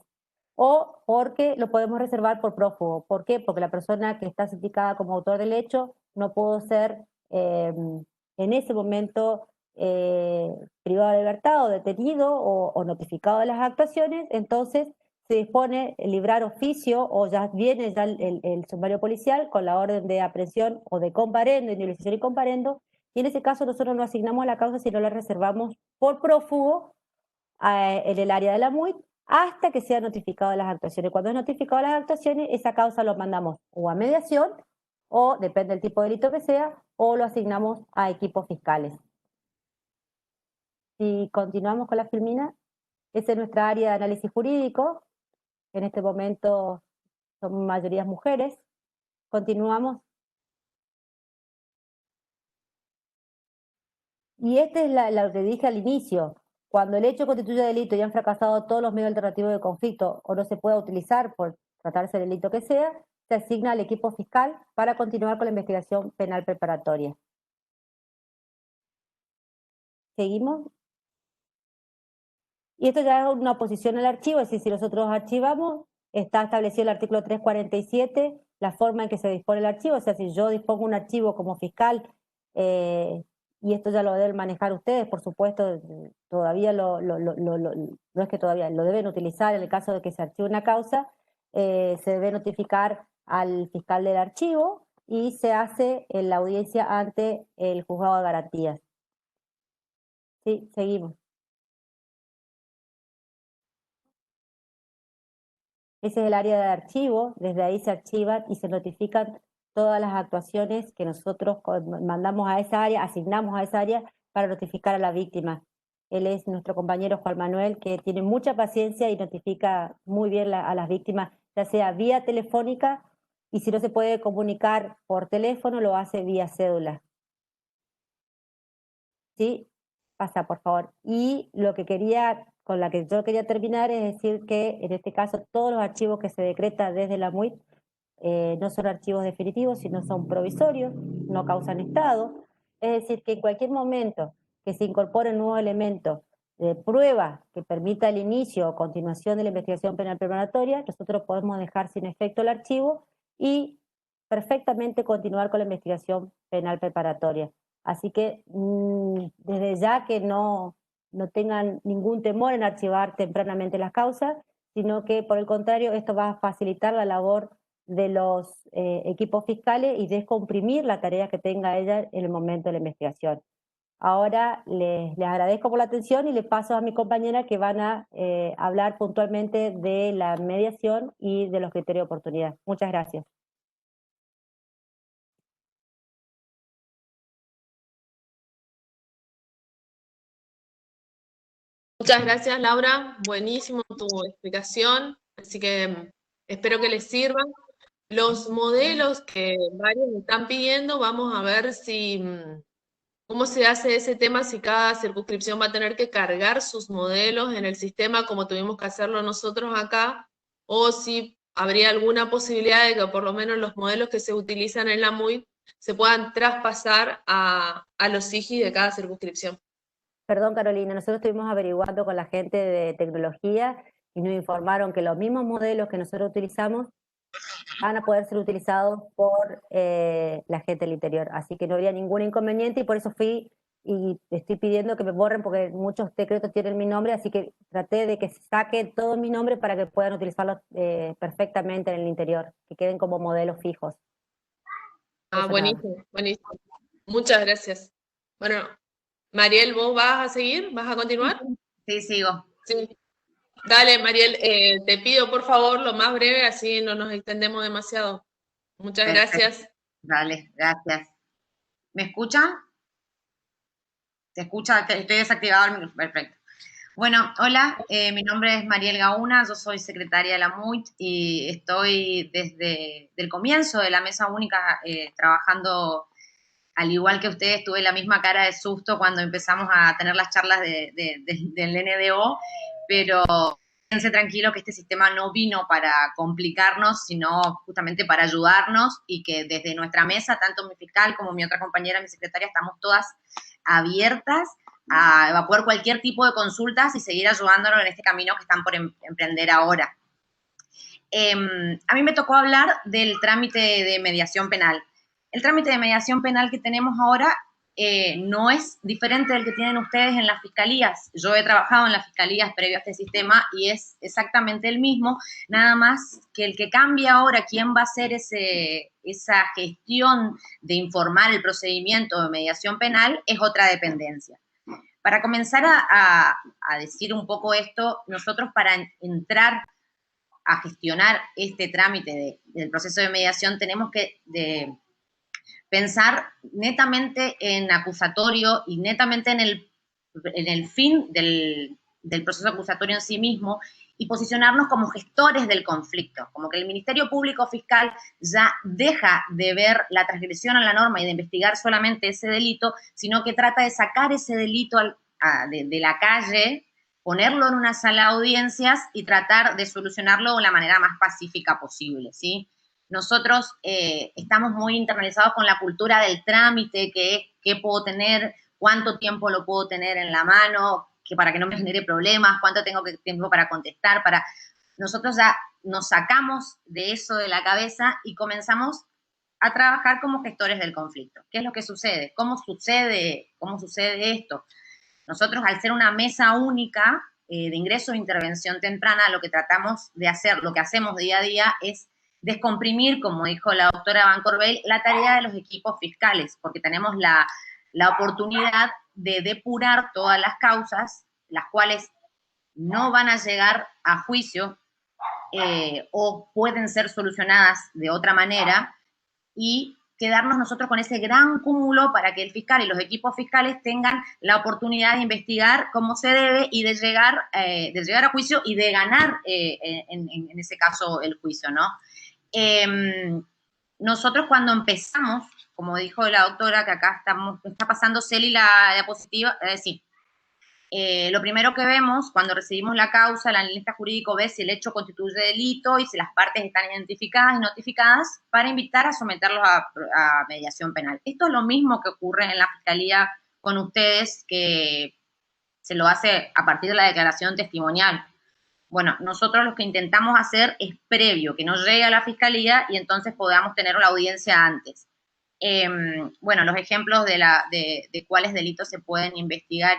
o porque lo podemos reservar por prófugo. ¿Por qué? Porque la persona que está indicada como autor del hecho no pudo ser en ese momento privado de libertad o detenido o notificado de las actuaciones, entonces se dispone librar oficio o ya viene ya el sumario policial con la orden de aprehensión o de comparendo, indemnización y comparendo, y en ese caso nosotros no asignamos a la causa, sino la reservamos por prófugo en el área de la MUIT hasta que sea notificado de las actuaciones. Cuando es notificado de las actuaciones, esa causa lo mandamos o a mediación, o depende del tipo de delito que sea, o lo asignamos a equipos fiscales. Si continuamos con la filmina, esa es nuestra área de análisis jurídico. En este momento son mayorías mujeres. Continuamos. Y este es lo que dije al inicio. Cuando el hecho constituye delito y han fracasado todos los medios alternativos de conflicto o no se puede utilizar por tratarse del delito que sea, se asigna al equipo fiscal para continuar con la investigación penal preparatoria. ¿Seguimos? Y esto ya es una oposición al archivo, es decir, si nosotros archivamos, está establecido el artículo 347, la forma en que se dispone el archivo, o sea, si yo dispongo un archivo como fiscal, y esto ya lo deben manejar ustedes, por supuesto, todavía no es que todavía, lo deben utilizar en el caso de que se archive una causa, se debe notificar al fiscal del archivo y se hace en la audiencia ante el juzgado de garantías. Sí, seguimos. Ese es el área de archivo, desde ahí se archivan y se notifican todas las actuaciones que nosotros mandamos a esa área, asignamos a esa área para notificar a la víctima. Él es nuestro compañero Juan Manuel, que tiene mucha paciencia y notifica muy bien a las víctimas, ya sea vía telefónica, y si no se puede comunicar por teléfono, lo hace vía cédula. ¿Sí? Pasa, por favor. Y lo que con la que yo quería terminar es decir que en este caso todos los archivos que se decretan desde la MUIT no son archivos definitivos, sino son provisorios, no causan estado. Es decir, que en cualquier momento que se incorpore un nuevo elemento de prueba que permita el inicio o continuación de la investigación penal preparatoria, nosotros podemos dejar sin efecto el archivo y perfectamente continuar con la investigación penal preparatoria. Así que desde ya que no tengan ningún temor en archivar tempranamente las causas, sino que por el contrario esto va a facilitar la labor de los equipos fiscales y descomprimir la tarea que tenga ella en el momento de la investigación. Ahora les agradezco por la atención y les paso a mi compañera que van a hablar puntualmente de la mediación y de los criterios de oportunidad. Muchas gracias. Muchas gracias, Laura. Buenísimo tu explicación, así que espero que les sirva. Los modelos que varios me están pidiendo, vamos a ver si cómo se hace ese tema, si cada circunscripción va a tener que cargar sus modelos en el sistema como tuvimos que hacerlo nosotros acá, o si habría alguna posibilidad de que por lo menos los modelos que se utilizan en la MUIT se puedan traspasar a los SIGI de cada circunscripción. Perdón, Carolina, nosotros estuvimos averiguando con la gente de tecnología y nos informaron que los mismos modelos que nosotros utilizamos van a poder ser utilizados por la gente del interior. Así que no habría ningún inconveniente y por eso fui y estoy pidiendo que me borren porque muchos decretos tienen mi nombre, así que traté de que se saque todo mi nombre para que puedan utilizarlos perfectamente en el interior, que queden como modelos fijos. Ah, buenísimo, buenísimo. Muchas gracias. Bueno, Mariel, ¿vos vas a seguir? ¿Vas a continuar? Sí, sigo. Sí. Dale, Mariel, te pido por favor lo más breve, así no nos extendemos demasiado. Muchas Perfecto. gracias. Dale, gracias. ¿Me escuchan? ¿Se escucha? Estoy desactivado el micrófono. Perfecto. Bueno, hola, mi nombre es Mariel Gauna, yo soy secretaria de la MUIT y estoy desde el comienzo de la mesa única trabajando, al igual que ustedes, tuve la misma cara de susto cuando empezamos a tener las charlas del NDO, pero quédense tranquilos que este sistema no vino para complicarnos, sino justamente para ayudarnos y que desde nuestra mesa, tanto mi fiscal como mi otra compañera, mi secretaria, estamos todas abiertas a evacuar cualquier tipo de consultas y seguir ayudándonos en este camino que están por emprender ahora. A mí me tocó hablar del trámite de mediación penal. El trámite de mediación penal que tenemos ahora no es diferente del que tienen ustedes en las fiscalías. Yo he trabajado en las fiscalías previo a este sistema y es exactamente el mismo, nada más que el que cambia ahora quién va a hacer esa gestión de informar el procedimiento de mediación penal es otra dependencia. Para comenzar a decir un poco esto, nosotros para entrar a gestionar este trámite del proceso de mediación tenemos que pensar netamente en acusatorio y netamente en el fin del proceso acusatorio en sí mismo y posicionarnos como gestores del conflicto, como que el Ministerio Público Fiscal ya deja de ver la transgresión a la norma y de investigar solamente ese delito, sino que trata de sacar ese delito de la calle, ponerlo en una sala de audiencias y tratar de solucionarlo de la manera más pacífica posible, ¿sí? Nosotros estamos muy internalizados con la cultura del trámite, que es qué puedo tener, cuánto tiempo lo puedo tener en la mano, que para que no me genere problemas, cuánto tengo tiempo para contestar, nosotros ya nos sacamos de eso de la cabeza y comenzamos a trabajar como gestores del conflicto. ¿Qué es lo que sucede? ¿Cómo sucede esto? Nosotros, al ser una mesa única de ingreso e intervención temprana, lo que tratamos de hacer, lo que hacemos día a día es descomprimir, como dijo la doctora Van Corbel, la tarea de los equipos fiscales, porque tenemos la oportunidad de depurar todas las causas, las cuales no van a llegar a juicio o pueden ser solucionadas de otra manera, y quedarnos nosotros con ese gran cúmulo para que el fiscal y los equipos fiscales tengan la oportunidad de investigar cómo se debe y de llegar a juicio y de ganar en ese caso el juicio, ¿no? Nosotros cuando empezamos, como dijo la doctora, que acá está pasando Celi la diapositiva, sí. Lo primero que vemos cuando recibimos la causa, el analista jurídico ve si el hecho constituye delito y si las partes están identificadas y notificadas para invitar a someterlos a mediación penal. Esto es lo mismo que ocurre en la Fiscalía con ustedes, que se lo hace a partir de la declaración testimonial. Bueno, nosotros lo que intentamos hacer es previo, que no llegue a la Fiscalía y entonces podamos tener la audiencia antes. Bueno, los ejemplos de cuáles delitos se pueden investigar,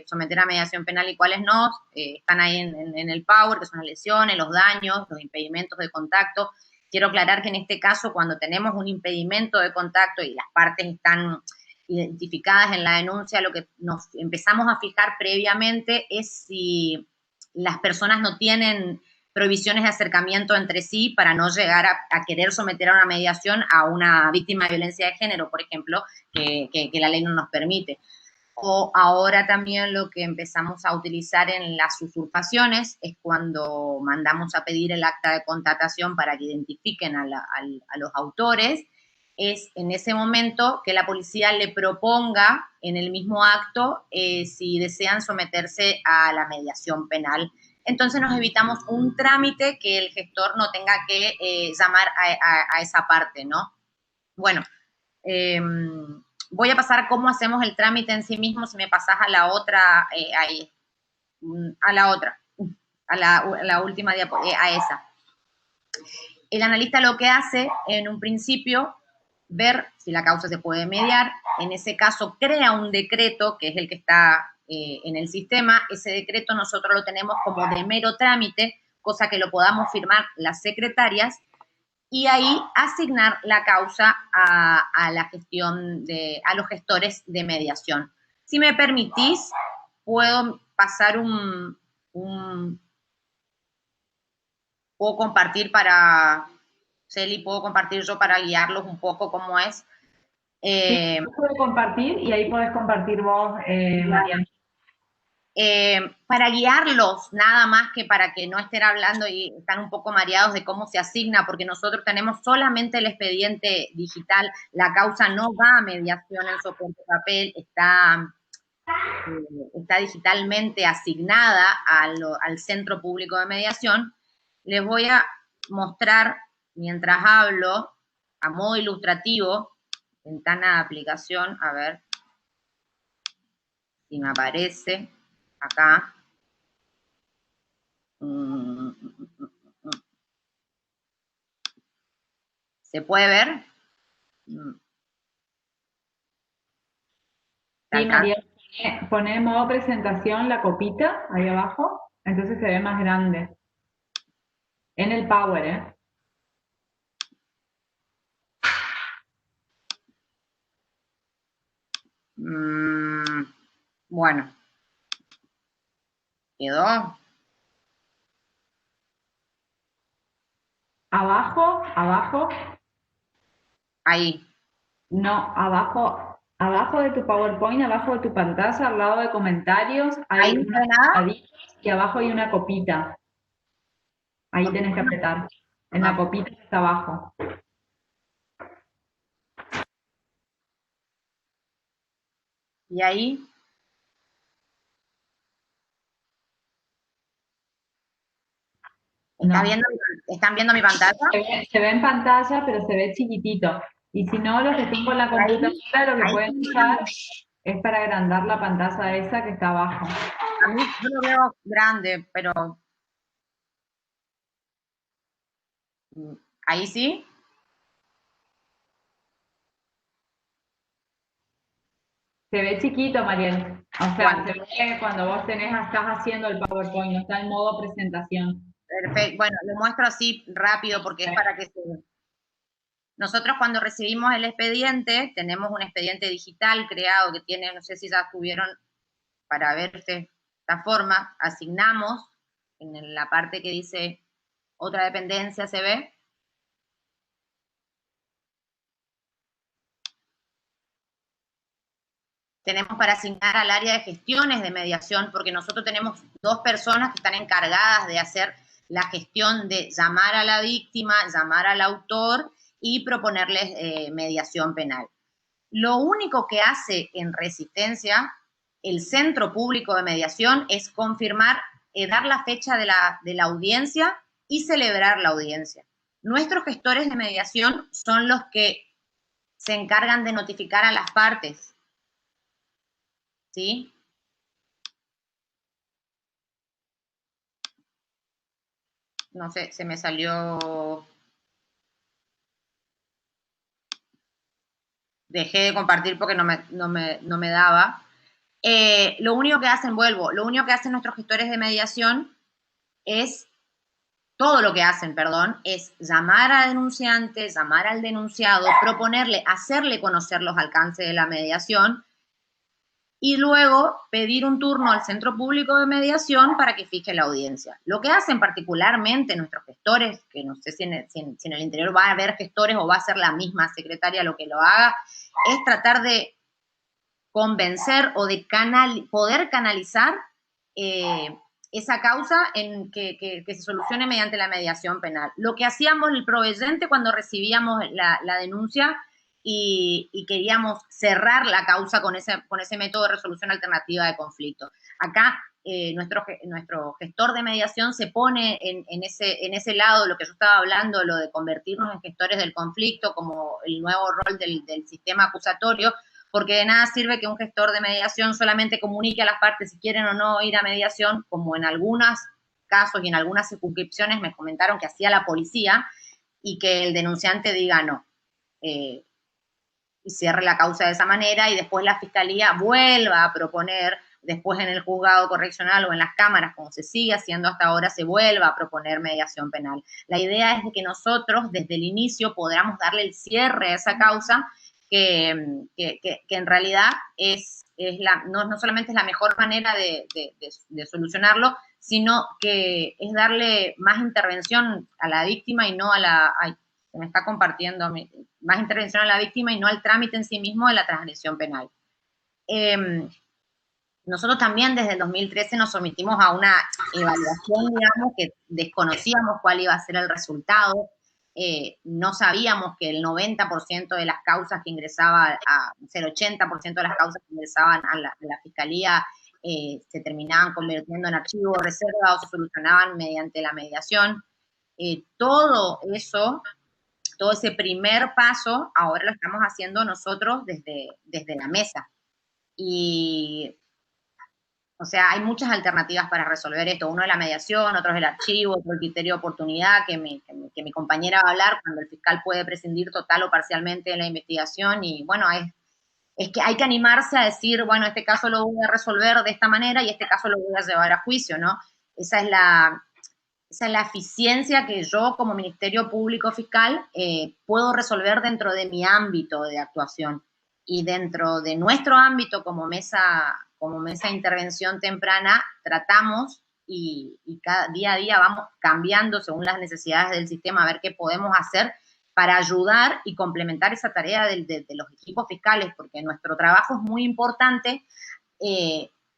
someter a mediación penal y cuáles no, están ahí en el Power, que son las lesiones, los daños, los impedimentos de contacto. Quiero aclarar que en este caso, cuando tenemos un impedimento de contacto y las partes están identificadas en la denuncia, lo que nos empezamos a fijar previamente es si las personas no tienen prohibiciones de acercamiento entre sí para no llegar a querer someter a una mediación a una víctima de violencia de género, por ejemplo, que la ley no nos permite. O ahora también lo que empezamos a utilizar en las usurpaciones es cuando mandamos a pedir el acta de constatación para que identifiquen a los autores, es en ese momento que la policía le proponga en el mismo acto si desean someterse a la mediación penal. Entonces nos evitamos un trámite que el gestor no tenga que llamar a esa parte, ¿no? Bueno, voy a pasar cómo hacemos el trámite en sí mismo, si me pasás a la otra, ahí, a la otra, a la última diapositiva, a esa. El analista lo que hace en un principio, ver si la causa se puede mediar, en ese caso crea un decreto, que es el que está en el sistema. Ese decreto nosotros lo tenemos como de mero trámite, cosa que lo podamos firmar las secretarias, y ahí asignar la causa a la gestión a los gestores de mediación. Si me permitís, puedo pasar puedo compartir Celi, puedo compartir yo para guiarlos un poco cómo es. Sí, puedo compartir y ahí podés compartir vos, Mariana. Para guiarlos, nada más que para que no estén hablando y están un poco mareados de cómo se asigna, porque nosotros tenemos solamente el expediente digital, la causa no va a mediación en soporte papel, está digitalmente asignada al Centro Público de Mediación. Les voy a mostrar, mientras hablo, a modo ilustrativo, ventana de aplicación, a ver si me aparece acá. ¿Se puede ver? Sí, María, poné en modo presentación la copita ahí abajo, entonces se ve más grande. En el Power, ¿eh? Bueno. ¿Quedó? Abajo, abajo. Ahí. No, abajo de tu PowerPoint, abajo de tu pantalla, al lado de comentarios, hay ¿Ahí unas nada? y abajo hay una copita. Ahí tenés que apretar. En la copita que está abajo. ¿Y ahí? No. ¿Están viendo mi pantalla? Se ve en pantalla, pero se ve chiquitito. Y si no, los que tengo en la computadora, lo que pueden usar es para agrandar la pantalla esa que está abajo. A mí yo lo veo grande, pero... ¿Ahí sí? Se ve chiquito, Mariel. O sea, Bueno. se ve cuando vos estás haciendo el PowerPoint, no está en modo presentación. Perfecto. Bueno, lo muestro así rápido porque es para que se... Nosotros cuando recibimos el expediente, tenemos un expediente digital creado que tiene, no sé si ya estuvieron para ver de esta forma, asignamos en la parte que dice Otra dependencia se ve. Tenemos para asignar al área de gestiones de mediación, porque nosotros tenemos 2 personas que están encargadas de hacer la gestión de llamar a la víctima, llamar al autor y proponerles mediación penal. Lo único que hace en Resistencia el Centro Público de Mediación es confirmar, dar la fecha de la audiencia y celebrar la audiencia. Nuestros gestores de mediación son los que se encargan de notificar a las partes. ¿Sí? No sé, se me salió. Dejé de compartir porque no me daba. Lo único que hacen, lo único que hacen nuestros gestores de mediación es, todo lo que hacen, perdón, es llamar al denunciante, llamar al denunciado, proponerle, hacerle conocer los alcances de la mediación y luego pedir un turno al Centro Público de Mediación para que fije la audiencia. Lo que hacen particularmente nuestros gestores, que no sé si en el interior va a haber gestores o va a ser la misma secretaria lo que lo haga, es tratar de convencer o de poder canalizar esa causa en que se solucione mediante la mediación penal. Lo que hacíamos el proveyente cuando recibíamos la denuncia y queríamos cerrar la causa con ese método de resolución alternativa de conflicto. Acá nuestro gestor de mediación se pone en ese lado, lo que yo estaba hablando, lo de convertirnos en gestores del conflicto, como el nuevo rol del sistema acusatorio, porque de nada sirve que un gestor de mediación solamente comunique a las partes si quieren o no ir a mediación, como en algunos casos y en algunas circunscripciones me comentaron que hacía la policía, y que el denunciante diga no. Y cierre la causa de esa manera y después la fiscalía vuelva a proponer, después en el juzgado correccional o en las cámaras, como se sigue haciendo hasta ahora, se vuelva a proponer mediación penal. La idea es de que nosotros desde el inicio podamos darle el cierre a esa causa que en realidad no solamente es la mejor manera de solucionarlo, sino que es darle más intervención a la víctima y no a la... Ay, se me está compartiendo más intervención a la víctima y no al trámite en sí mismo de la transgresión penal. Nosotros también desde el 2013 nos sometimos a una evaluación, digamos, que desconocíamos cuál iba a ser el resultado. No sabíamos que el 90% de las causas que ingresaban, el 80% de las causas que ingresaban a la fiscalía se terminaban convirtiendo en archivo de reserva o se solucionaban mediante la mediación. Todo ese primer paso, ahora lo estamos haciendo nosotros desde la mesa. Y, o sea, hay muchas alternativas para resolver esto. Uno es la mediación, otro es el archivo, otro el criterio de oportunidad, que mi compañera va a hablar cuando el fiscal puede prescindir total o parcialmente de la investigación. Y, bueno, es que hay que animarse a decir, bueno, este caso lo voy a resolver de esta manera y este caso lo voy a llevar a juicio, ¿no? Esa es la eficiencia que yo como Ministerio Público Fiscal puedo resolver dentro de mi ámbito de actuación. Y dentro de nuestro ámbito como mesa de intervención temprana, tratamos y día a día vamos cambiando según las necesidades del sistema, a ver qué podemos hacer para ayudar y complementar esa tarea de los equipos fiscales, porque nuestro trabajo es muy importante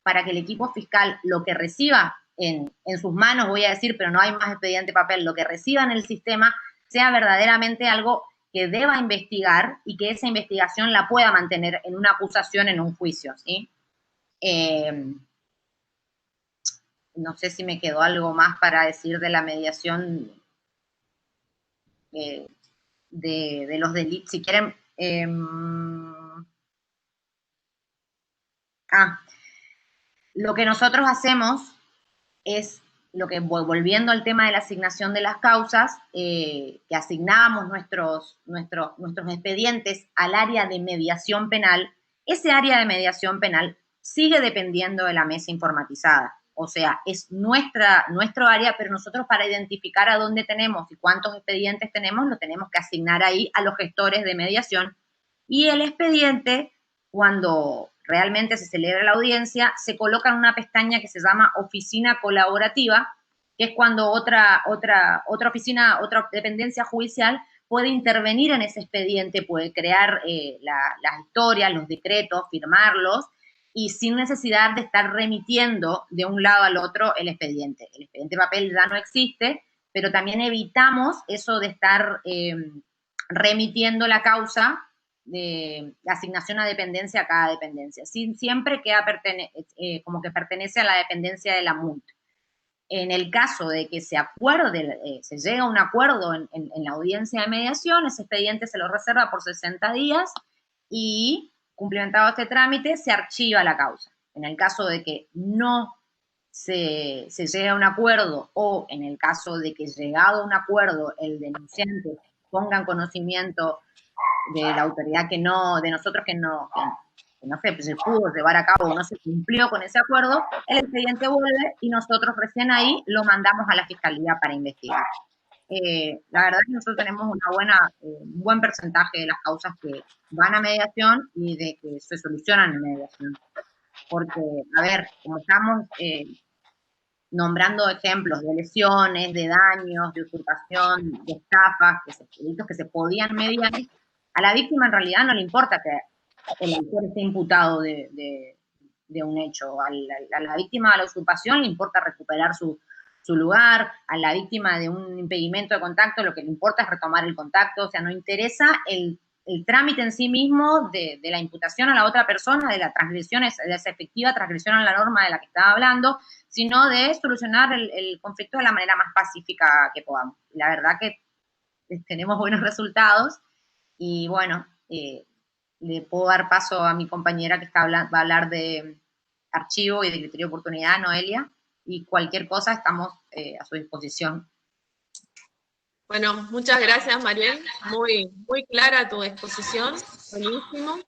para que el equipo fiscal lo que reciba en sus manos, voy a decir, pero no hay más expediente papel, lo que reciba en el sistema sea verdaderamente algo que deba investigar y que esa investigación la pueda mantener en una acusación, en un juicio, ¿sí? No sé si me quedó algo más para decir de la mediación de los delitos, si quieren. Lo que nosotros hacemos es volviendo al tema de la asignación de las causas, que asignábamos nuestros expedientes al área de mediación penal. Ese área de mediación penal sigue dependiendo de la mesa informatizada. O sea, es nuestro área, pero nosotros para identificar a dónde tenemos y cuántos expedientes tenemos, lo tenemos que asignar ahí a los gestores de mediación. Y el expediente, cuando realmente se celebra la audiencia, se coloca en una pestaña que se llama Oficina Colaborativa, que es cuando otra oficina, otra dependencia judicial puede intervenir en ese expediente, puede crear las historias, los decretos, firmarlos, y sin necesidad de estar remitiendo de un lado al otro el expediente. El expediente papel ya no existe, pero también evitamos eso de estar remitiendo la causa de asignación a dependencia a cada dependencia. Siempre queda como que pertenece a la dependencia de la MUIT. En el caso de que se acuerde, se llegue a un acuerdo en la audiencia de mediación, ese expediente se lo reserva por 60 días y, cumplimentado este trámite, se archiva la causa. En el caso de que no se llegue a un acuerdo, o en el caso de que, llegado a un acuerdo, el denunciante ponga en conocimiento de la autoridad de nosotros que no sé, pues se pudo llevar a cabo o no se cumplió con ese acuerdo, el expediente vuelve y nosotros recién ahí lo mandamos a la Fiscalía para investigar. La verdad es que nosotros tenemos un buen porcentaje de las causas que van a mediación y de que se solucionan en mediación. Porque, a ver, como estamos nombrando ejemplos de lesiones, de daños, de usurpación, de estafas, delitos que se podían mediar, a la víctima en realidad no le importa que el autor esté imputado de un hecho. A la víctima de la usurpación le importa recuperar su lugar, a la víctima de un impedimento de contacto lo que le importa es retomar el contacto, o sea, no interesa el trámite en sí mismo de la imputación a la otra persona, de la transgresión, de esa efectiva transgresión a la norma de la que estaba hablando, sino de solucionar el conflicto de la manera más pacífica que podamos. La verdad que tenemos buenos resultados y bueno, le puedo dar paso a mi compañera que va a hablar de archivo y de criterio de oportunidad, Noelia, y cualquier cosa estamos a su disposición. Bueno, muchas gracias, Mariel. Muy, muy clara tu exposición, buenísimo.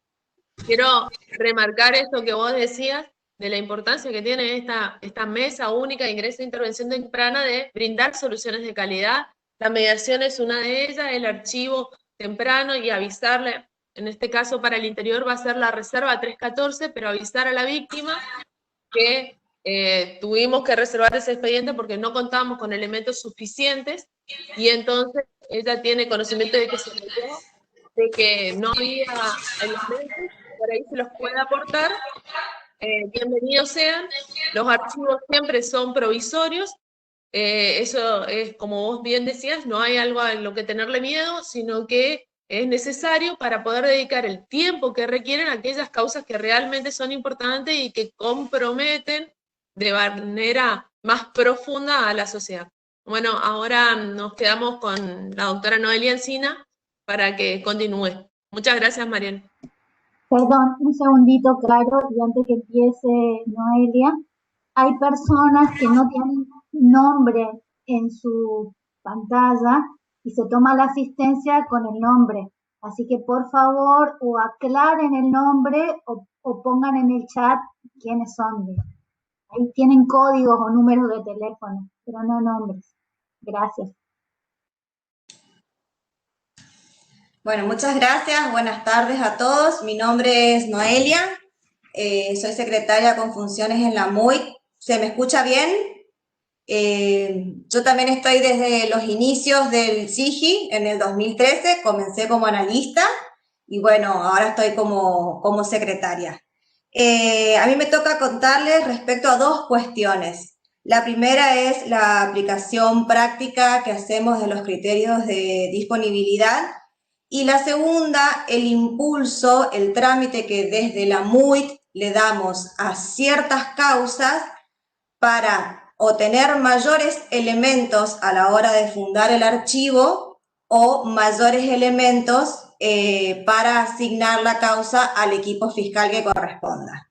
Quiero remarcar esto que vos decías, de la importancia que tiene esta mesa única de ingreso e intervención temprana de brindar soluciones de calidad. La mediación es una de ellas, el archivo temprano y avisarle, en este caso para el interior va a ser la reserva 314, pero avisar a la víctima que tuvimos que reservar ese expediente porque no contábamos con elementos suficientes y entonces ella tiene conocimiento de que se metió, de que no había elementos, por ahí se los puede aportar, bienvenidos sean, los archivos siempre son provisorios, eso es como vos bien decías, no hay algo a lo que tenerle miedo, sino que es necesario para poder dedicar el tiempo que requieren a aquellas causas que realmente son importantes y que comprometen de manera más profunda a la sociedad. Bueno, ahora nos quedamos con la doctora Noelia Encina para que continúe. Muchas gracias, Mariel. Perdón, un segundito, claro, y antes que empiece Noelia, hay personas que no tienen nombre en su pantalla y se toma la asistencia con el nombre. Así que por favor o aclaren el nombre o pongan en el chat quiénes son. Ahí tienen códigos o números de teléfono, pero no nombres. Gracias. Bueno, muchas gracias. Buenas tardes a todos. Mi nombre es Noelia. Soy secretaria con funciones en la MUIT. ¿Se me escucha bien? Yo también estoy desde los inicios del SIGI en el 2013. Comencé como analista y bueno, ahora estoy como secretaria. A mí me toca contarles respecto a dos cuestiones. La primera es la aplicación práctica que hacemos de los criterios de disponibilidad. Y la segunda, el impulso, el trámite que desde la MUIT le damos a ciertas causas para o tener mayores elementos a la hora de fundar el archivo o mayores elementos para asignar la causa al equipo fiscal que corresponda.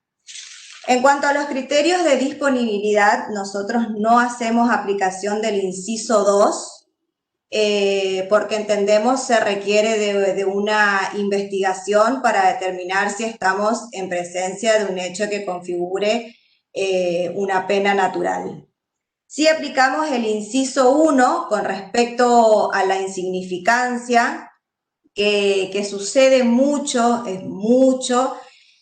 En cuanto a los criterios de disponibilidad, nosotros no hacemos aplicación del inciso 2, porque entendemos se requiere de una investigación para determinar si estamos en presencia de un hecho que configure una pena natural. Sí aplicamos el inciso 1 con respecto a la insignificancia, que sucede mucho, es mucho,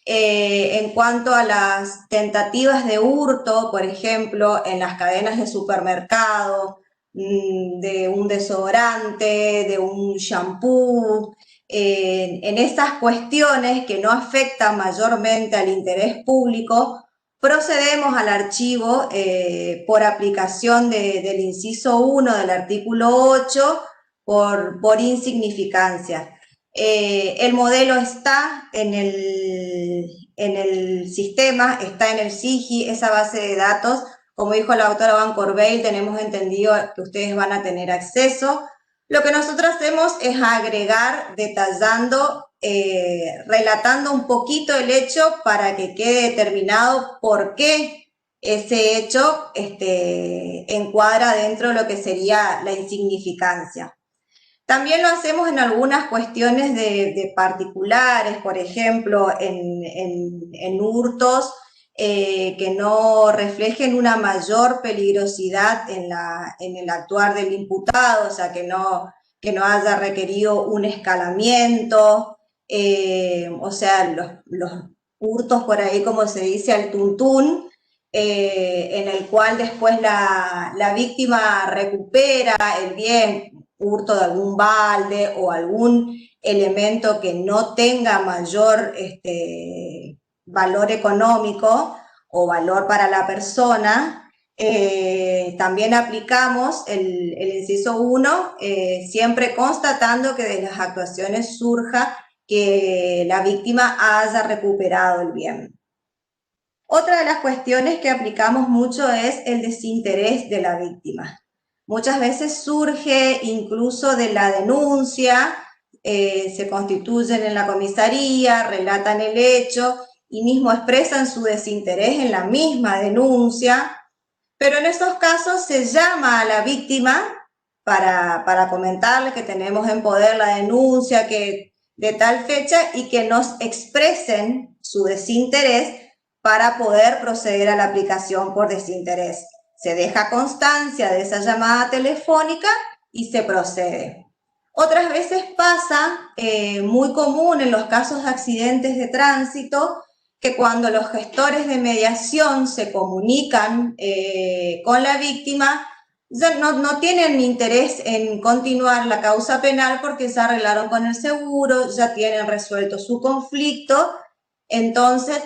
En cuanto a las tentativas de hurto, por ejemplo, en las cadenas de supermercado, de un desodorante, de un shampoo, en esas cuestiones que no afectan mayormente al interés público, procedemos al archivo por aplicación del inciso 1 del artículo 8 por insignificancia. El modelo está en el sistema, está en el SIGI, esa base de datos. Como dijo la doctora Van Corbeil, tenemos entendido que ustedes van a tener acceso. Lo que nosotros hacemos es agregar, detallando, relatando un poquito el hecho para que quede determinado por qué ese hecho encuadra dentro de lo que sería la insignificancia. También lo hacemos en algunas cuestiones de particulares, por ejemplo, en hurtos que no reflejen una mayor peligrosidad en el actuar del imputado, o sea, que no haya requerido un escalamiento, o sea, los hurtos por ahí, como se dice, al tuntún, en el cual después la víctima recupera el bien, hurto de algún balde o algún elemento que no tenga mayor valor económico o valor para la persona. También aplicamos el inciso 1, siempre constatando que de las actuaciones surja que la víctima haya recuperado el bien. Otra de las cuestiones que aplicamos mucho es el desinterés de la víctima. Muchas veces surge incluso de la denuncia, se constituyen en la comisaría, relatan el hecho y mismo expresan su desinterés en la misma denuncia, pero en esos casos se llama a la víctima para comentarle que tenemos en poder la denuncia que de tal fecha y que nos expresen su desinterés para poder proceder a la aplicación por desinterés. Se deja constancia de esa llamada telefónica y se procede. Otras veces pasa, muy común en los casos de accidentes de tránsito, que cuando los gestores de mediación se comunican con la víctima, ya no tienen interés en continuar la causa penal porque ya arreglaron con el seguro, ya tienen resuelto su conflicto. Entonces,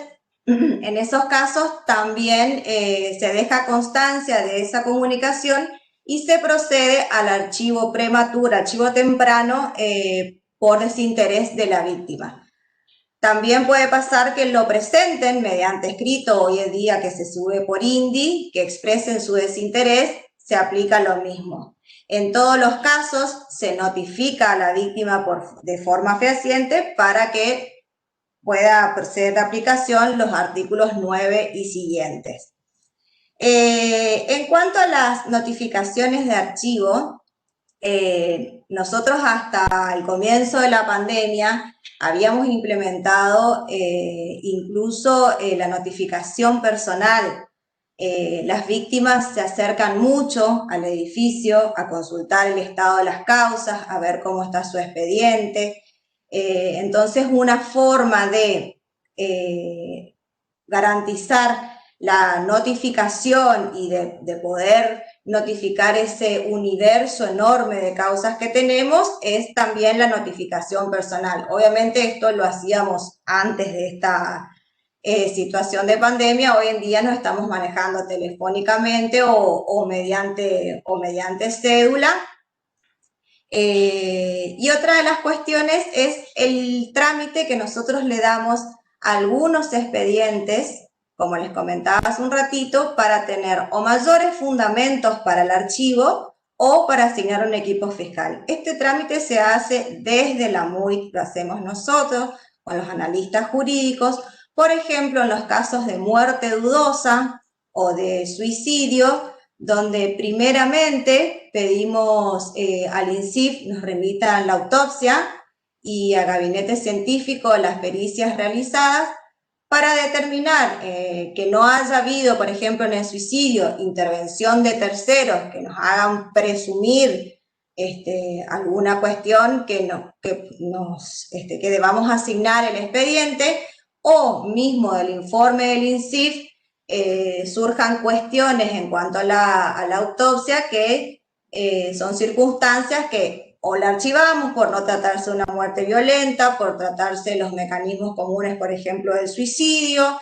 en esos casos también se deja constancia de esa comunicación y se procede al archivo prematuro, archivo temprano, por desinterés de la víctima. También puede pasar que lo presenten mediante escrito, hoy en día que se sube por INDI, que expresen su desinterés, se aplica lo mismo. En todos los casos se notifica a la víctima de forma fehaciente para que pueda proceder de aplicación los artículos 9 y siguientes. En cuanto a las notificaciones de archivo, nosotros hasta el comienzo de la pandemia habíamos implementado incluso la notificación personal. Las víctimas se acercan mucho al edificio a consultar el estado de las causas, a ver cómo está su expediente. Entonces, una forma de garantizar la notificación y de poder notificar ese universo enorme de causas que tenemos es también la notificación personal. Obviamente esto lo hacíamos antes de esta situación de pandemia. Hoy en día nos estamos manejando telefónicamente o mediante cédula. Y otra de las cuestiones es el trámite que nosotros le damos a algunos expedientes, como les comentaba hace un ratito, para tener o mayores fundamentos para el archivo o para asignar un equipo fiscal. Este trámite se hace desde la MUIC, lo hacemos nosotros con los analistas jurídicos, por ejemplo, en los casos de muerte dudosa o de suicidio, donde primeramente pedimos al INSIF nos remitan la autopsia y a gabinete científico las pericias realizadas para determinar que no haya habido, por ejemplo, en el suicidio, intervención de terceros que nos hagan presumir alguna cuestión que debamos asignar el expediente, o mismo del informe del INSIF surjan cuestiones en cuanto a la autopsia que son circunstancias que o la archivamos por no tratarse de una muerte violenta, por tratarse de los mecanismos comunes, por ejemplo, del suicidio,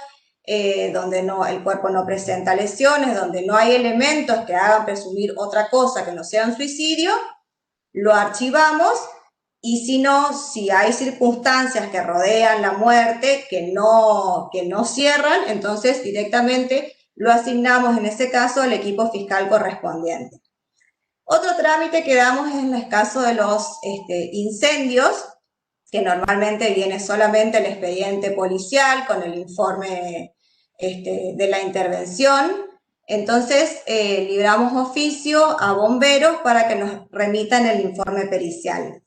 donde el cuerpo no presenta lesiones, donde no hay elementos que hagan presumir otra cosa que no sea un suicidio, lo archivamos. Y si no, si hay circunstancias que rodean la muerte que no cierran, entonces directamente lo asignamos en ese caso al equipo fiscal correspondiente. Otro trámite que damos es en el caso de los incendios, que normalmente viene solamente el expediente policial con el informe de la intervención. Entonces, libramos oficio a bomberos para que nos remitan el informe pericial.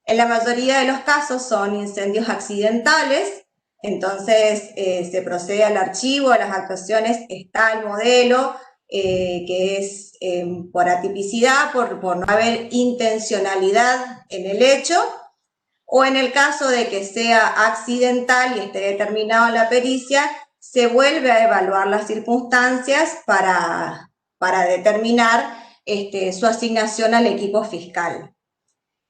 En la mayoría de los casos son incendios accidentales, entonces se procede al archivo, a las actuaciones, está el modelo, que es por atipicidad, por no haber intencionalidad en el hecho, o en el caso de que sea accidental y esté determinado en la pericia, se vuelve a evaluar las circunstancias para determinar su asignación al equipo fiscal.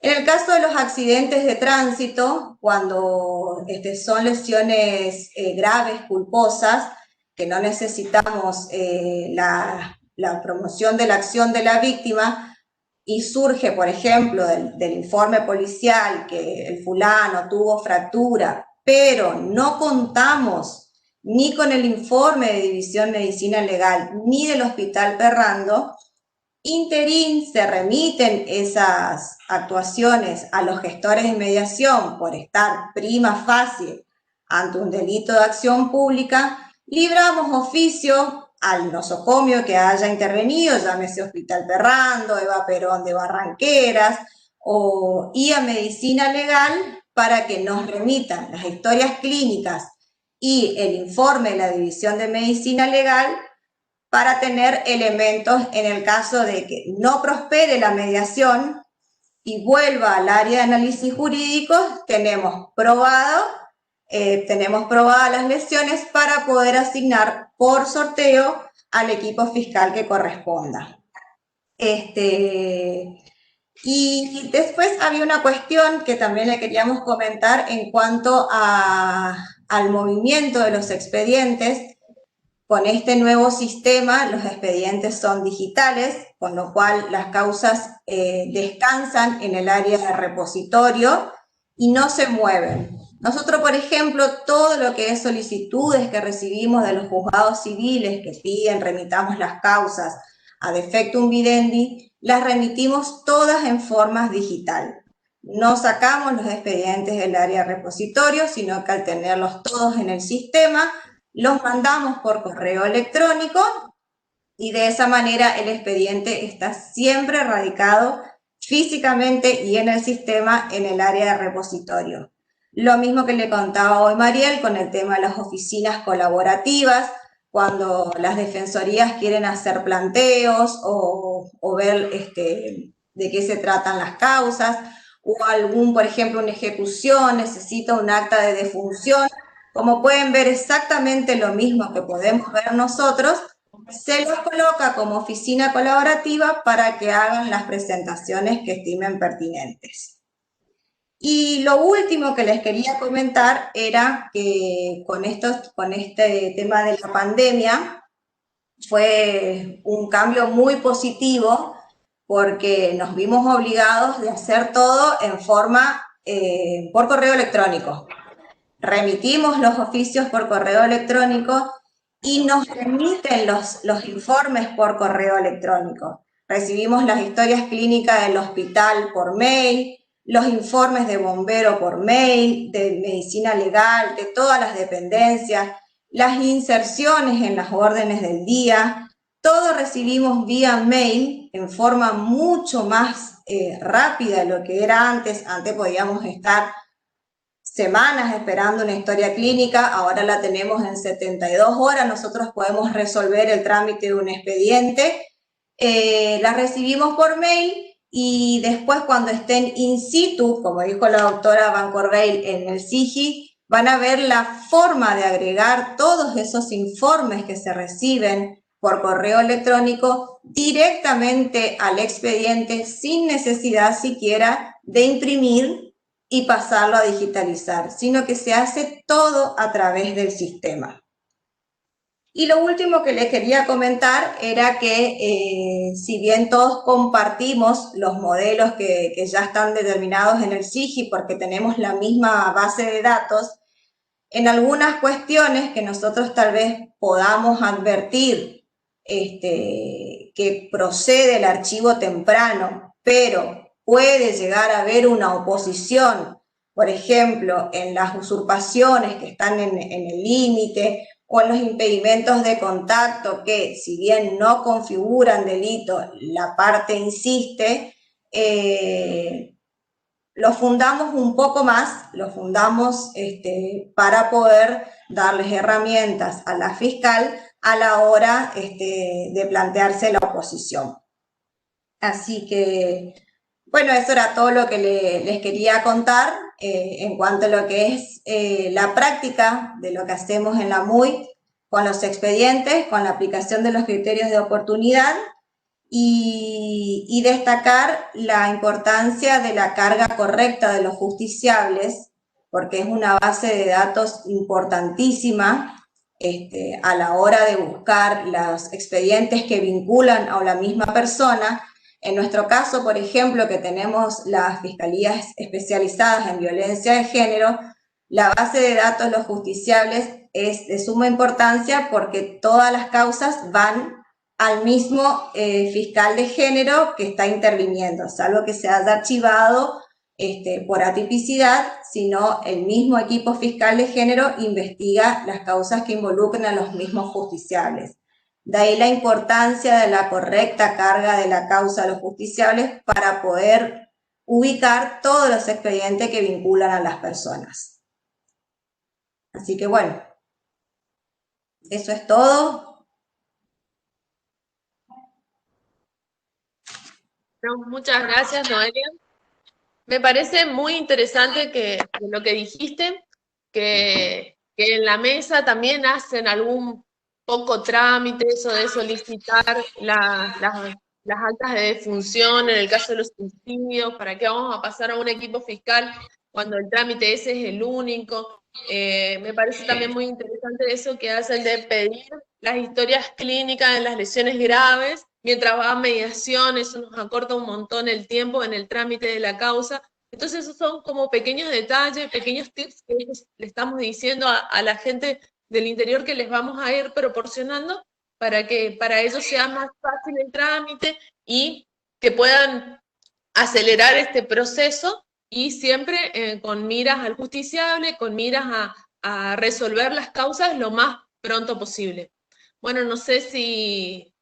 En el caso de los accidentes de tránsito, cuando son lesiones graves, culposas, que no necesitamos la promoción de la acción de la víctima, y surge, por ejemplo, del informe policial que el fulano tuvo fractura, pero no contamos ni con el informe de División Medicina Legal ni del Hospital Perrando, interín se remiten esas actuaciones a los gestores de mediación por estar prima facie ante un delito de acción pública, libramos oficio al nosocomio que haya intervenido, llámese Hospital Perrando, Eva Perón de Barranqueras, y a Medicina Legal para que nos remitan las historias clínicas y el informe de la División de Medicina Legal para tener elementos en el caso de que no prospere la mediación y vuelva al área de análisis jurídico, tenemos probadas las lesiones para poder asignar por sorteo al equipo fiscal que corresponda. Y después había una cuestión que también le queríamos comentar en cuanto al movimiento de los expedientes. Con este nuevo sistema, los expedientes son digitales, con lo cual las causas descansan en el área de repositorio y no se mueven. Nosotros, por ejemplo, todo lo que es solicitudes que recibimos de los juzgados civiles que piden remitamos las causas a defectum videndi, las remitimos todas en forma digital. No sacamos los expedientes del área de repositorio, sino que al tenerlos todos en el sistema, los mandamos por correo electrónico y de esa manera el expediente está siempre radicado físicamente y en el sistema en el área de repositorio. Lo mismo que le contaba hoy Mariel con el tema de las oficinas colaborativas, cuando las defensorías quieren hacer planteos o ver de qué se tratan las causas, o por ejemplo, una ejecución necesita un acta de defunción. Como pueden ver exactamente lo mismo que podemos ver nosotros, se los coloca como oficina colaborativa para que hagan las presentaciones que estimen pertinentes. Y lo último que les quería comentar era que con este tema de la pandemia fue un cambio muy positivo porque nos vimos obligados de hacer todo en forma por correo electrónico. Remitimos los oficios por correo electrónico y nos remiten los informes por correo electrónico. Recibimos las historias clínicas del hospital por mail, los informes de bombero por mail, de medicina legal, de todas las dependencias, las inserciones en las órdenes del día, todo recibimos vía mail en forma mucho más rápida de lo que era antes. Antes podíamos estar semanas esperando una historia clínica, ahora la tenemos en 72 horas, nosotros podemos resolver el trámite de un expediente, la recibimos por mail y después cuando estén in situ, como dijo la doctora Van Correil en el SIGI, van a ver la forma de agregar todos esos informes que se reciben por correo electrónico directamente al expediente sin necesidad siquiera de imprimir y pasarlo a digitalizar, sino que se hace todo a través del sistema. Y lo último que les quería comentar era que si bien todos compartimos los modelos que ya están determinados en el SIGI porque tenemos la misma base de datos, en algunas cuestiones que nosotros tal vez podamos advertir que procede el archivo temprano, pero puede llegar a haber una oposición, por ejemplo, en las usurpaciones que están en el límite o en los impedimentos de contacto que, si bien no configuran delito, la parte insiste, lo fundamos un poco más, lo fundamos para poder darles herramientas a la fiscal a la hora de plantearse la oposición. Así que, bueno, eso era todo lo que les quería contar en cuanto a lo que es la práctica de lo que hacemos en la MUI con los expedientes, con la aplicación de los criterios de oportunidad y destacar la importancia de la carga correcta de los justiciables, porque es una base de datos importantísima a la hora de buscar los expedientes que vinculan a la misma persona. En nuestro caso, por ejemplo, que tenemos las fiscalías especializadas en violencia de género, la base de datos de los justiciables es de suma importancia porque todas las causas van al mismo fiscal de género que está interviniendo, salvo que se haya archivado por atipicidad, sino el mismo equipo fiscal de género investiga las causas que involucran a los mismos justiciables. De ahí la importancia de la correcta carga de la causa a los justiciables para poder ubicar todos los expedientes que vinculan a las personas. Así que bueno, eso es todo. Muchas gracias, Noelia. Me parece muy interesante que lo que dijiste, que en la mesa también hacen algún poco trámite, eso de solicitar las actas de defunción en el caso de los suicidios, ¿para qué vamos a pasar a un equipo fiscal cuando el trámite ese es el único? Me parece también muy interesante eso que hacen de pedir las historias clínicas de las lesiones graves, mientras va a mediación, eso nos acorta un montón el tiempo en el trámite de la causa. Entonces esos son como pequeños detalles, pequeños tips que le estamos diciendo a la gente del interior que les vamos a ir proporcionando para que para ellos sea más fácil el trámite y que puedan acelerar este proceso y siempre con miras al justiciable, con miras a resolver las causas lo más pronto posible. Bueno, no sé si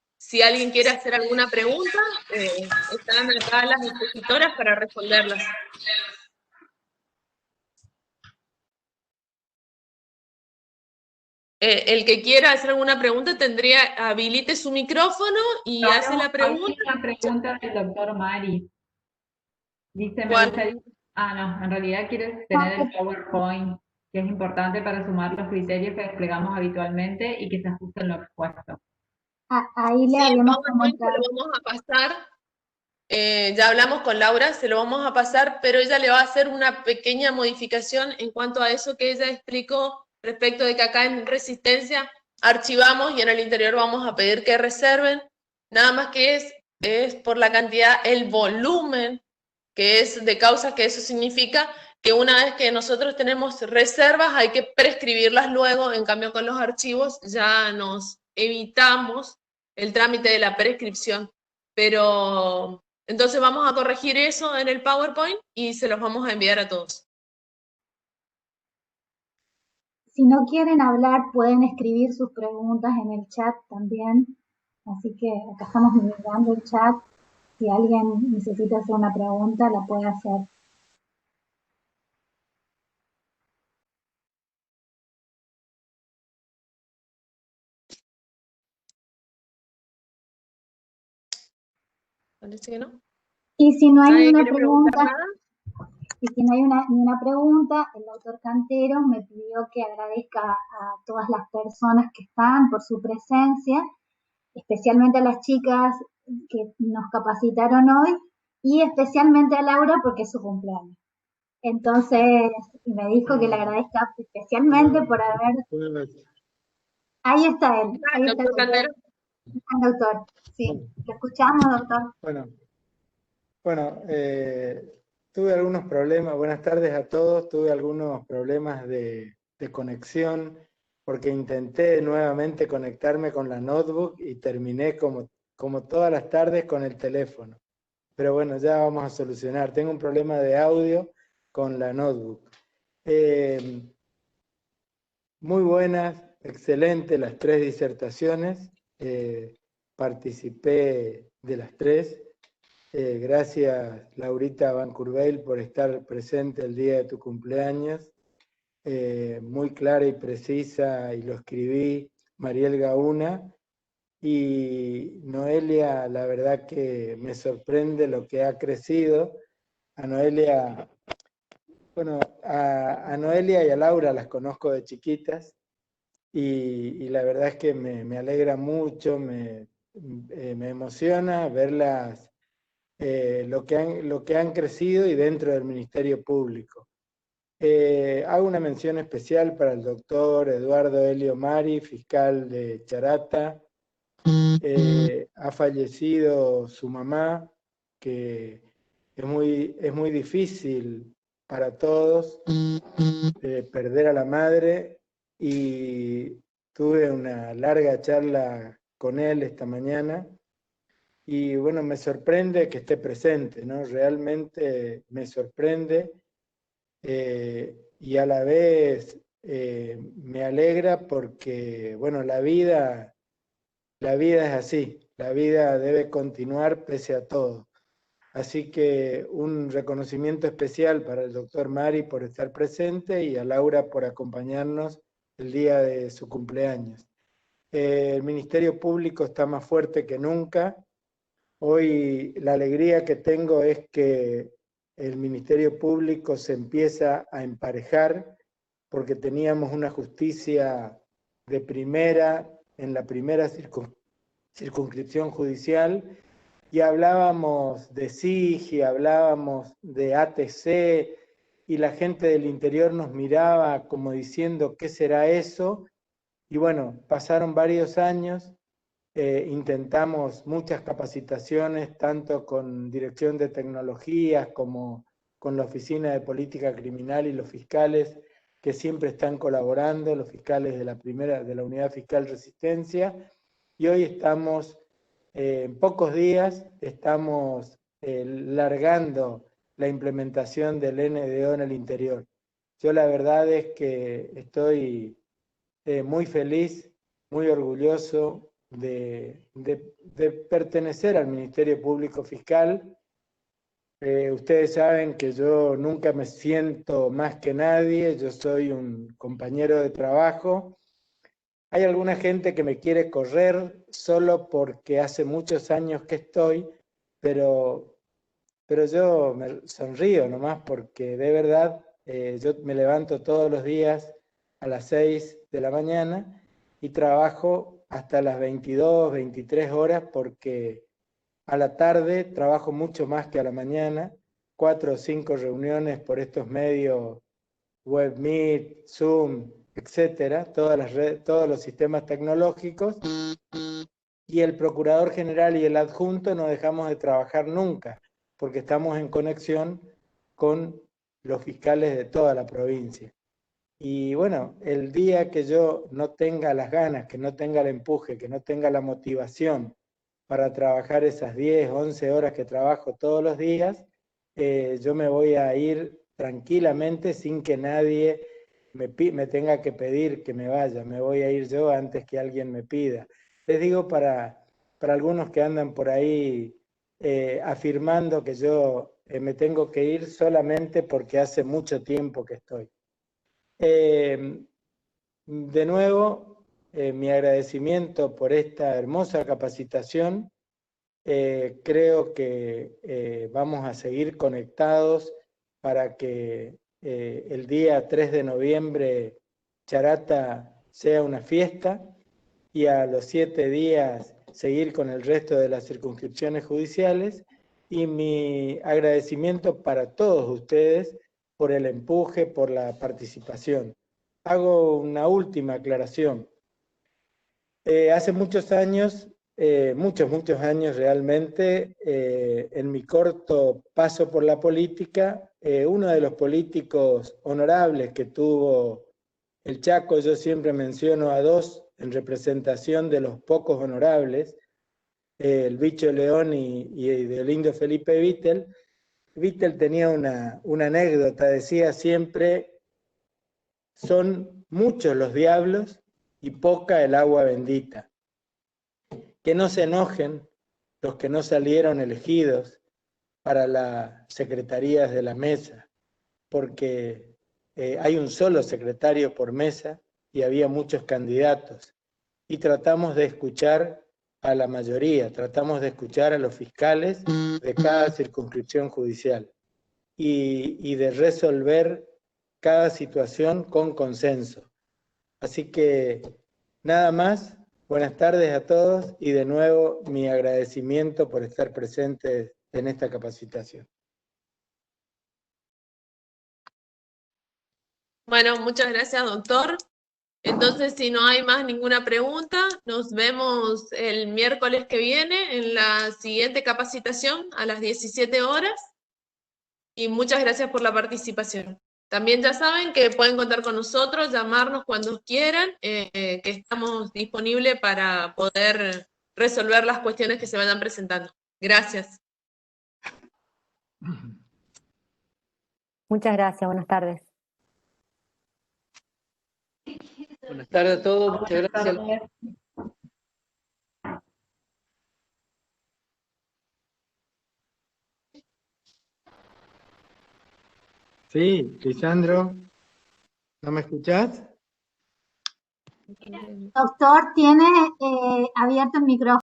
alguien quiere hacer alguna pregunta, están acá las expositoras para responderlas. El que quiera hacer alguna pregunta habilite su micrófono y hace la pregunta. Hay una pregunta del doctor Mari. Dice, me ¿Cuál? gustaría... Ah, no, en realidad quieres tener el PowerPoint, que es importante para sumar los criterios que desplegamos habitualmente y que se ajusten lo expuesto. Ahí le Sí, el habíamos PowerPoint se comentado. lo vamos a pasar. Ya hablamos con Laura, se lo vamos a pasar, pero ella le va a hacer una pequeña modificación en cuanto a eso que ella explicó respecto de que acá en Resistencia archivamos y en el interior vamos a pedir que reserven, nada más que es por la cantidad, el volumen que es de causas, que eso significa que una vez que nosotros tenemos reservas hay que prescribirlas luego, en cambio con los archivos ya nos evitamos el trámite de la prescripción, pero entonces vamos a corregir eso en el PowerPoint y se los vamos a enviar a todos. Si no quieren hablar, pueden escribir sus preguntas en el chat también. Así que acá estamos mirando el chat. Si alguien necesita hacer una pregunta, la puede hacer. ¿Parece que no? Y si no hay ¿Nadie una quiere preguntar pregunta, nada? Y si no hay ninguna pregunta, el doctor Cantero me pidió que agradezca a todas las personas que están por su presencia, especialmente a las chicas que nos capacitaron hoy y especialmente a Laura porque es su cumpleaños. Entonces me dijo que le agradezca especialmente por haber... Ahí está él, ahí está el doctor. Doctor, sí, lo escuchamos, doctor. Bueno, tuve algunos problemas, buenas tardes a todos, tuve algunos problemas de conexión porque intenté nuevamente conectarme con la notebook y terminé como todas las tardes con el teléfono. Pero bueno, ya vamos a solucionar. Tengo un problema de audio con la notebook. Muy buenas, excelente las 3 disertaciones. Participé de las 3. Gracias, Laurita Van Curveil, por estar presente el día de tu cumpleaños. Muy clara y precisa, y lo escribí, Mariel Gauna. Y Noelia, la verdad que me sorprende lo que ha crecido. A Noelia, bueno, a Noelia y a Laura las conozco de chiquitas, y la verdad es que me alegra mucho, me emociona verlas, lo que han crecido y dentro del Ministerio Público. Hago una mención especial para el doctor Eduardo Helio Mari, fiscal de Charata. Ha fallecido su mamá, que es muy difícil para todos perder a la madre, y tuve una larga charla con él esta mañana. Y bueno, me sorprende que esté presente, ¿no? Realmente me sorprende, y a la vez me alegra porque, bueno, la vida es así, la vida debe continuar pese a todo. Así que un reconocimiento especial para el doctor Mari por estar presente y a Laura por acompañarnos el día de su cumpleaños. El Ministerio Público está más fuerte que nunca. Hoy la alegría que tengo es que el Ministerio Público se empieza a emparejar, porque teníamos una justicia de primera en la primera circunscripción judicial, y hablábamos de SIGI, hablábamos de ATC, y la gente del interior nos miraba como diciendo, ¿qué será eso? Y bueno, pasaron varios años. Intentamos muchas capacitaciones, tanto con Dirección de Tecnologías como con la Oficina de Política Criminal y los fiscales que siempre están colaborando, los fiscales de la Unidad Fiscal Resistencia, y hoy estamos, en pocos días, estamos largando la implementación del NDO en el interior. Yo la verdad es que estoy muy feliz, muy orgulloso de pertenecer al Ministerio Público Fiscal. Ustedes saben que yo nunca me siento más que nadie, yo soy un compañero de trabajo. Hay alguna gente que me quiere correr solo porque hace muchos años que estoy, pero yo me sonrío nomás porque de verdad yo me levanto todos los días a las 6 de la mañana y trabajo hasta las 22, 23 horas, porque a la tarde trabajo mucho más que a la mañana, 4 o 5 reuniones por estos medios, WebMeet, Zoom, etcétera, todos los sistemas tecnológicos, y el Procurador General y el adjunto no dejamos de trabajar nunca, porque estamos en conexión con los fiscales de toda la provincia. Y bueno, el día que yo no tenga las ganas, que no tenga el empuje, que no tenga la motivación para trabajar esas 10, 11 horas que trabajo todos los días, yo me voy a ir tranquilamente sin que nadie me tenga que pedir que me vaya. Me voy a ir yo antes que alguien me pida. Les digo para algunos que andan por ahí afirmando que yo me tengo que ir solamente porque hace mucho tiempo que estoy. De nuevo, mi agradecimiento por esta hermosa capacitación. Creo que vamos a seguir conectados para que el día 3 de noviembre Charata sea una fiesta y a los 7 días seguir con el resto de las circunscripciones judiciales, y mi agradecimiento para todos ustedes por el empuje, por la participación. Hago una última aclaración. Hace muchos años, muchos años realmente, en mi corto paso por la política, uno de los políticos honorables que tuvo el Chaco, yo siempre menciono a dos en representación de los pocos honorables, el Bicho León y del indio Felipe Vittel. Vittel tenía una anécdota, decía siempre, son muchos los diablos y poca el agua bendita. Que no se enojen los que no salieron elegidos para las secretarías de la mesa, porque hay un solo secretario por mesa y había muchos candidatos. Y tratamos de escuchar a la mayoría, tratamos de escuchar a los fiscales de cada circunscripción judicial y de resolver cada situación con consenso. Así que nada más, buenas tardes a todos y de nuevo mi agradecimiento por estar presentes en esta capacitación. Bueno, muchas gracias, doctor. Entonces, si no hay más ninguna pregunta, nos vemos el miércoles que viene en la siguiente capacitación a las 17 horas. Y muchas gracias por la participación. También ya saben que pueden contar con nosotros, llamarnos cuando quieran, que estamos disponibles para poder resolver las cuestiones que se vayan presentando. Gracias. Muchas gracias, buenas tardes. Buenas tardes a todos, muchas gracias. Sí, Lisandro, ¿no me escuchás? Doctor, tiene abierto el micrófono.